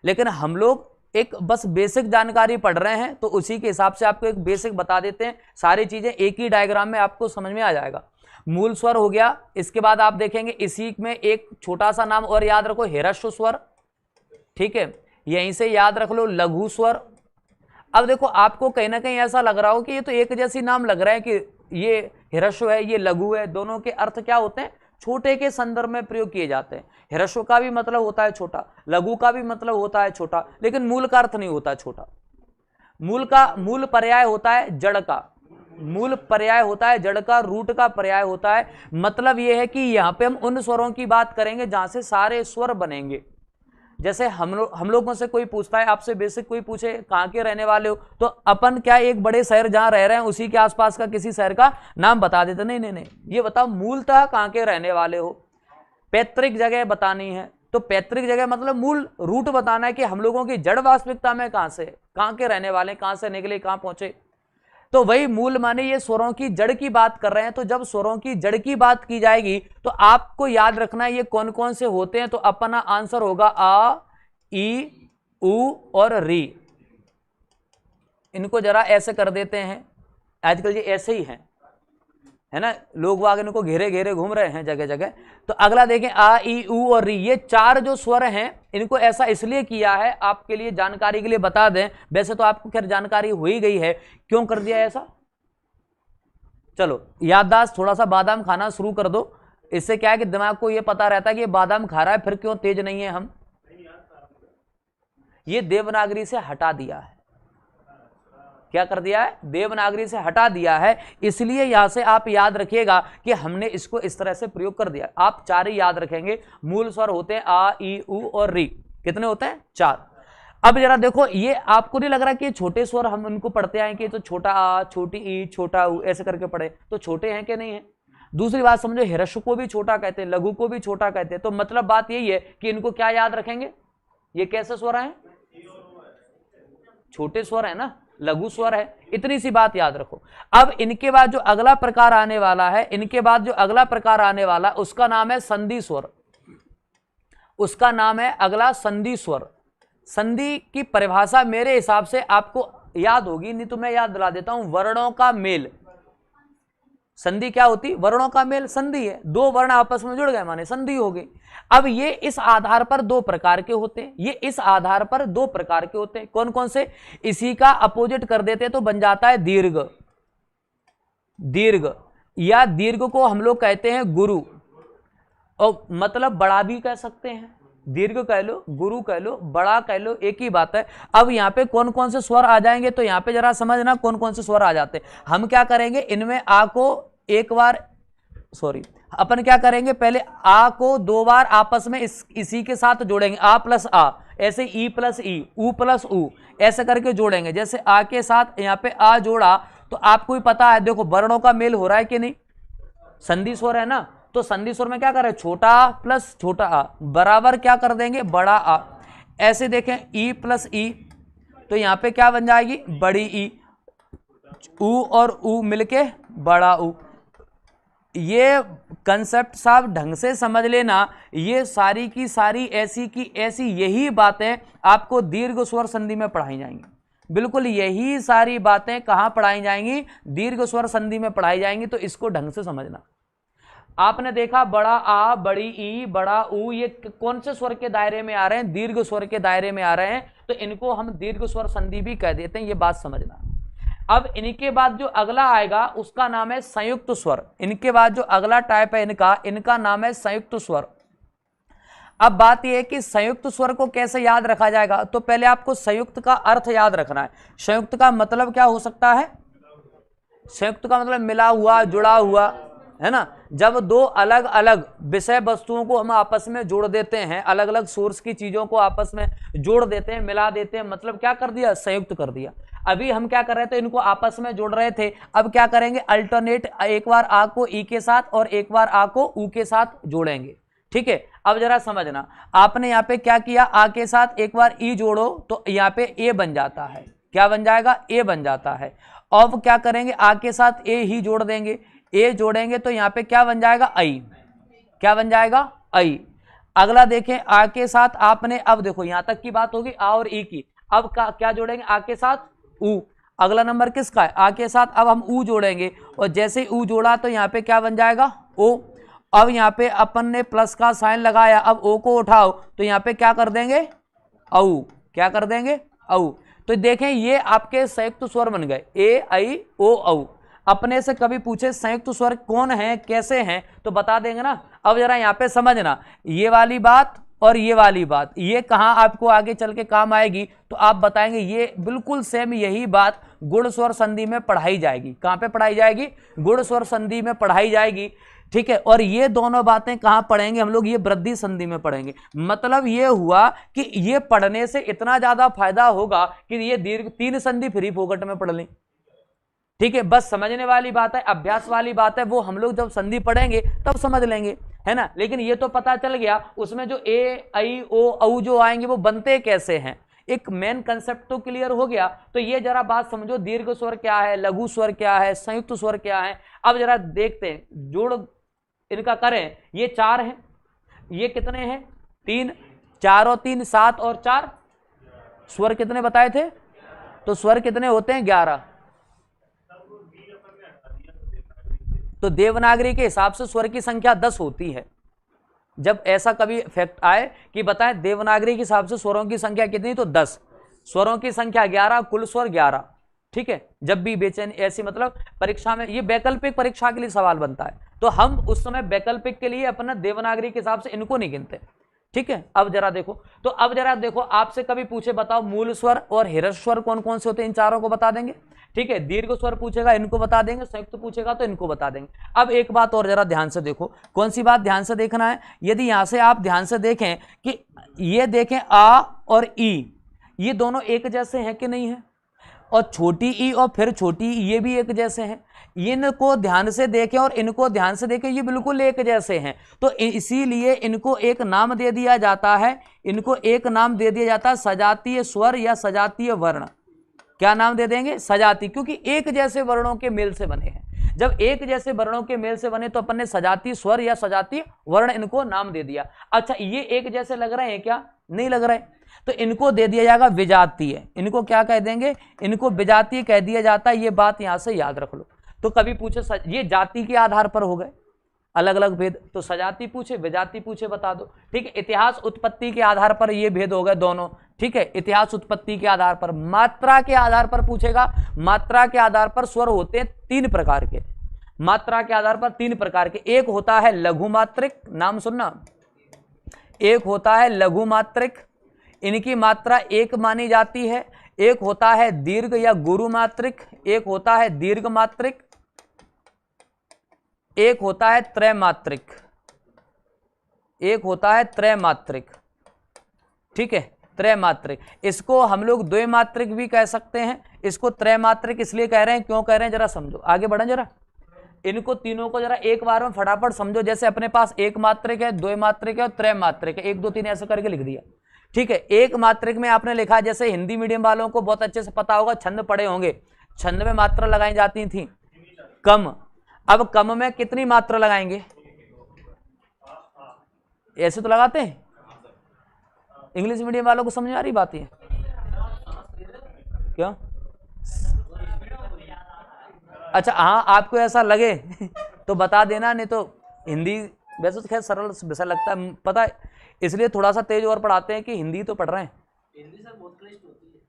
लेकिन हम लोग एक बस बेसिक जानकारी पढ़ रहे हैं, तो उसी के हिसाब से आपको एक बेसिक बता देते हैं। सारी चीजें एक ही डायग्राम में आपको समझ में आ जाएगा। मूल स्वर हो गया। इसके बाद आप देखेंगे इसी में एक छोटा सा नाम और याद रखो, ह्रस्व स्वर, ठीक है, यहीं से याद रख लो लघु स्वर। अब देखो, आपको कहीं ना कहीं ऐसा लग रहा हो कि ये तो एक जैसी नाम लग रहा है कि ये ह्रस्व है, ये लघु है, दोनों के अर्थ क्या होते हैं? छोटे के संदर्भ में प्रयोग किए जाते हैं। ह्रस्व का भी मतलब होता है छोटा, लघु का भी मतलब होता है छोटा, लेकिन मूल का अर्थ नहीं होता छोटा। मूल पर्याय होता है जड़ का। मूल पर्याय होता है, जड़ का रूट का पर्याय होता है। मतलब ये है कि यहाँ पे हम उन स्वरों की बात करेंगे जहां से सारे स्वर बनेंगे। जैसे हम लोगों से कोई पूछता है, आपसे बेसिक कोई पूछे कहाँ के रहने वाले हो, तो अपन क्या एक बड़े शहर जहां रह रहे हैं उसी के आसपास का किसी शहर का नाम बता देते? नहीं नहीं नहीं, ये बताओ मूलतः कहाँ के रहने वाले हो। पैतृक जगह बतानी है, तो पैतृक जगह मतलब मूल रूट बताना है कि हम लोगों की जड़ वास्तविकता में कहां से, कहां के रहने वाले, कहां से निकले, कहां पहुंचे। तो वही मूल माने ये स्वरों की जड़ की बात कर रहे हैं। तो जब स्वरों की जड़ की बात की जाएगी तो आपको याद रखना है ये कौन कौन से होते हैं। तो अपना आंसर होगा आ, ई, उ और री। इनको जरा ऐसे कर देते हैं, आजकल ये ऐसे ही है ना, लोग वाग इनको घेरे घेरे घूम रहे हैं जगह जगह। तो अगला देखें, आ, ई, उ और री, ये चार जो स्वर हैं इनको ऐसा इसलिए किया है, आपके लिए जानकारी के लिए बता दें। वैसे तो आपको खैर जानकारी हो ही गई है क्यों कर दिया ऐसा। चलो याददाश्त थोड़ा सा बादाम खाना शुरू कर दो, इससे क्या है कि दिमाग को ये पता रहता है कि ये बादाम खा रहा है, फिर क्यों तेज नहीं है हम। ये देवनागरी से हटा दिया है। क्या कर दिया है? देवनागरी से हटा दिया है। इसलिए यहां से आप याद रखिएगा कि हमने इसको इस तरह से प्रयोग कर दिया। आप चार ही याद रखेंगे। मूल स्वर होते हैं आ, ई, उ और री। कितने होते हैं? चार। अब जरा देखो, ये आपको नहीं लग रहा कि छोटे स्वर हम उनको पढ़ते आए कि तो छोटा आ, छोटी ई, छोटा उ ऐसे करके पढ़े, तो छोटे हैं कि नहीं है। दूसरी बात समझो, ह्रस्व को भी छोटा कहते हैं, लघु को भी छोटा कहते हैं। तो मतलब बात यही है कि इनको क्या याद रखेंगे, ये कैसे स्वर हैं? छोटे स्वर है ना, लघु स्वर है। इतनी सी बात याद रखो। अब इनके बाद जो अगला प्रकार आने वाला है, इनके बाद जो अगला प्रकार आने वाला उसका नाम है संधि स्वर। उसका नाम है अगला संधि स्वर। संधि की परिभाषा मेरे हिसाब से आपको याद होगी, नहीं तो मैं याद दिला देता हूं। वर्णों का मेल। संधि क्या होती? वर्णों का मेल संधि है। दो वर्ण आपस में जुड़ गए माने संधि हो गई। अब ये इस आधार पर दो प्रकार के होते हैं। ये इस आधार पर दो प्रकार के होते हैं। कौन कौन से? इसी का अपोजिट कर देते तो बन जाता है दीर्घ। दीर्घ या दीर्घ को हम लोग कहते हैं गुरु, और मतलब बड़ा भी कह सकते हैं। दीर्घ कह लो, गुरु कह लो, बड़ा कह लो, एक ही बात है। अब यहाँ पे कौन कौन से स्वर आ जाएंगे, तो यहाँ पे जरा समझना कौन कौन से स्वर आ जाते हैं। हम क्या करेंगे, इनमें आ को एक बार, सॉरी, अपन क्या करेंगे, पहले आ को दो बार आपस में इसी के साथ जोड़ेंगे, आ प्लस आ, ऐसे ई प्लस ई, उ प्लस उ, ऐसे करके जोड़ेंगे। जैसे आ के साथ यहाँ पे आ जोड़ा तो आपको ही पता है, देखो वर्णों का मेल हो रहा है कि नहीं, संधि स्वर है ना। तो संधि स्वर में क्या कर रहे हैं, छोटा आ प्लस छोटा आ बराबर क्या कर देंगे, बड़ा आ। ऐसे देखें ई प्लस ई, तो यहाँ पे क्या बन जाएगी, बड़ी ई। उ और उ मिलके बड़ा उ। ये कंसेप्ट साहब ढंग से समझ लेना। ये सारी की सारी ऐसी की ऐसी यही बातें आपको दीर्घ स्वर संधि में पढ़ाई जाएंगी। बिल्कुल यही सारी बातें कहाँ पढ़ाई जाएंगी, दीर्घ स्वर संधि में पढ़ाई जाएंगी। तो इसको ढंग से समझना। आपने देखा बड़ा आ, बड़ी ई, बड़ा उ, ये कौन से स्वर के दायरे में आ रहे हैं, दीर्घ स्वर के दायरे में आ रहे हैं। तो इनको हम दीर्घ स्वर संधि भी कह देते हैं, ये बात समझना। अब इनके बाद जो अगला आएगा उसका नाम है संयुक्त स्वर। इनके बाद जो अगला टाइप है इनका नाम है संयुक्त स्वर। अब बात यह है कि संयुक्त स्वर को कैसे याद रखा जाएगा, तो पहले आपको संयुक्त का अर्थ याद रखना है। संयुक्त का मतलब क्या हो सकता है, संयुक्त का मतलब मिला हुआ, जुड़ा हुआ, है ना। जब दो अलग अलग विषय वस्तुओं को हम आपस में जोड़ देते हैं, अलग अलग सोर्स की चीजों को आपस में जोड़ देते हैं, मिला देते हैं, मतलब क्या कर दिया, संयुक्त कर दिया। अभी हम क्या कर रहे थे, इनको आपस में जोड़ रहे थे। अब क्या करेंगे, अल्टरनेट, एक बार आ को ई के साथ और एक बार आ को उ के साथ जोड़ेंगे। ठीक है, अब जरा समझना, आपने यहाँ पे क्या किया, आ के साथ एक बार ई जोड़ो तो यहाँ पे ए बन जाता है। क्या बन जाएगा, ए बन जाता है। अब क्या करेंगे, आ के साथ ए ही जोड़ देंगे, ए जोड़ेंगे तो यहाँ पे क्या बन जाएगा, आई। क्या बन जाएगा, आई। अगला देखें, आ के साथ आपने, अब देखो यहां तक की बात होगी आ और ई की। अब क्या जोड़ेंगे, आ के साथ उ। अगला नंबर किसका है, आ के साथ अब हम उ जोड़ेंगे, और जैसे ही उ जोड़ा तो यहाँ पे क्या बन जाएगा, ओ। अब यहाँ पे अपन ने प्लस का साइन लगाया, अब ओ को उठाओ तो यहाँ पे क्या कर देंगे, औ। क्या कर देंगे, औ। तो देखें ये आपके संयुक्त स्वर बन गए, ए आई ओ औ। अपने से कभी पूछे संयुक्त स्वर कौन है, कैसे हैं, तो बता देंगे ना। अब जरा यहाँ पे समझना, ये वाली बात और ये वाली बात, ये कहाँ आपको आगे चल के काम आएगी, तो आप बताएंगे ये बिल्कुल सेम यही बात गुण स्वर संधि में पढ़ाई जाएगी। कहाँ पे पढ़ाई जाएगी? गुण स्वर संधि में पढ़ाई जाएगी, ठीक है। और ये दोनों बातें कहाँ पढ़ेंगे हम लोग? ये वृद्धि संधि में पढ़ेंगे। मतलब ये हुआ कि ये पढ़ने से इतना ज्यादा फायदा होगा कि ये दीर्घ 3 संधि फ्री फोकट में पढ़ लें, ठीक है। बस समझने वाली बात है, अभ्यास वाली बात है, वो हम लोग जब संधि पढ़ेंगे तब समझ लेंगे, है ना। लेकिन ये तो पता चल गया उसमें जो ए, आई, ओ, औ जो आएंगे वो बनते कैसे हैं, एक मेन कंसेप्ट तो क्लियर हो गया। तो ये जरा बात समझो, दीर्घ स्वर क्या है, लघु स्वर क्या है, संयुक्त स्वर क्या है। अब जरा देखते हैं, जोड़ इनका करें। ये 4 हैं, ये कितने हैं? 3, 4 और 3 7 और 4 स्वर कितने बताए थे? तो स्वर कितने होते हैं? 11। तो देवनागरी के हिसाब से स्वर की संख्या 10 होती है। जब ऐसा कभी फैक्ट आए कि बताएं देवनागरी के हिसाब से स्वरों की संख्या कितनी, तो 10, स्वरों की संख्या 11, कुल स्वर 11, ठीक है। जब भी बेचैन ऐसी मतलब परीक्षा में, ये वैकल्पिक परीक्षा के लिए सवाल बनता है, तो हम उस समय वैकल्पिक के लिए अपना देवनागरी के हिसाब से इनको नहीं गिनते, ठीक है। अब जरा देखो, तो अब जरा देखो, आपसे कभी पूछे बताओ मूल स्वर और ह्रस्व स्वर कौन कौन से होते हैं, इन चारों को बता देंगे, ठीक है। दीर्घ स्वर पूछेगा इनको बता देंगे, संयुक्त पूछेगा तो इनको बता देंगे। अब एक बात और जरा ध्यान से देखो, कौन सी बात ध्यान से देखना है? यदि यहां से आप ध्यान से देखें कि ये देखें आ और ई, ये दोनों एक जैसे हैं कि नहीं है? और छोटी ई और फिर छोटी ई ये भी एक जैसे हैं। इनको ध्यान से देखें और इनको ध्यान से देखें, ये बिल्कुल एक जैसे हैं। तो इसीलिए इनको एक नाम दे दिया जाता है, इनको एक नाम दे दिया जाता है सजातीय स्वर या सजातीय वर्ण। क्या नाम दे देंगे? सजाती, क्योंकि एक जैसे वर्णों के मेल से बने हैं। जब एक जैसे वर्णों के मेल से बने तो अपन ने सजातीय स्वर या सजातीय वर्ण इनको नाम दे दिया। अच्छा, ये एक जैसे लग रहे हैं क्या? नहीं लग रहे, तो इनको दे दिया जाएगा विजातीय। इनको क्या कह देंगे? इनको विजातीय कह दिया जाता है। ये बात यहां से याद रख लो। तो कभी पूछे ये जाति के आधार पर हो गए अलग अलग भेद, तो सजाती पूछे, विजाति पूछे, बता दो, ठीक है। इतिहास उत्पत्ति के आधार पर ये भेद हो गए दोनों, ठीक है। इतिहास उत्पत्ति के आधार पर, मात्रा के आधार पर पूछेगा। मात्रा के आधार पर स्वर होते हैं 3 प्रकार के, मात्रा के आधार पर 3 प्रकार के। एक होता है लघु मात्रिक, नाम सुनना, एक होता है लघु मात्रिक, इनकी मात्रा 1 मानी जाती है। एक होता है दीर्घ या गुरु मात्रिक, एक होता है दीर्घ मात्रिक, एक होता है त्रैमात्रिक, एक होता है त्रैमात्रिक, ठीक है, त्रैमात्रिक। इसको हम लोग द्विमात्रिक भी कह सकते हैं। इसको त्रैमात्रिक इसलिए कह रहे हैं, क्यों कह रहे हैं जरा समझो, आगे बढ़ें जरा। इनको तीनों को जरा एक बार में फटाफट समझो। जैसे अपने पास एक मात्रिक है, द्विमात्रिक है और त्रैमात्रिक है, 1 2 3 ऐसे करके लिख दिया, ठीक है। एक मात्रिक में आपने लिखा, जैसे हिंदी मीडियम वालों को बहुत अच्छे से पता होगा, छंद पढ़े होंगे, छंद में मात्रा लगाई जाती थी कम। अब कम में कितनी मात्रा लगाएंगे? ऐसे तो लगाते हैं। इंग्लिश मीडियम वालों को समझ आ रही बात है क्या? अच्छा हाँ, आपको ऐसा लगे तो बता देना, नहीं तो हिंदी वैसे तो खैर सरल विषय लगता है, पता है, इसलिए थोड़ा सा तेज और पढ़ाते हैं कि हिंदी तो पढ़ रहे हैं। हिंदी सर बहुत क्लिष्ट होती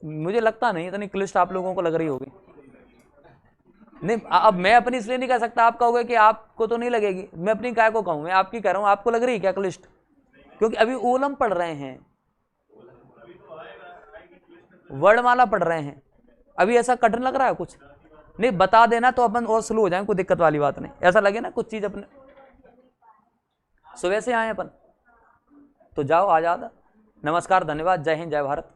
है। मुझे लगता नहीं इतनी क्लिष्ट आप लोगों को लग रही होगी। नहीं, अब मैं अपनी इसलिए नहीं कह सकता, आप कहोगे कि आपको तो नहीं लगेगी, मैं अपनी काय को कहूँ, मैं आपकी कह रहा हूँ, आपको लग रही है क्या क्लिष्ट? क्योंकि अभी ओलम पढ़ रहे हैं, वर्णमाला पढ़ रहे हैं, अभी ऐसा कठिन लग रहा है कुछ? नहीं, बता देना तो अपन और स्लो हो जाए, कोई दिक्कत वाली बात नहीं। ऐसा लगे ना कुछ चीज अपने सुबह से आए अपन, तो जाओ आ जाता। नमस्कार, धन्यवाद, जय हिंद, जय भारत।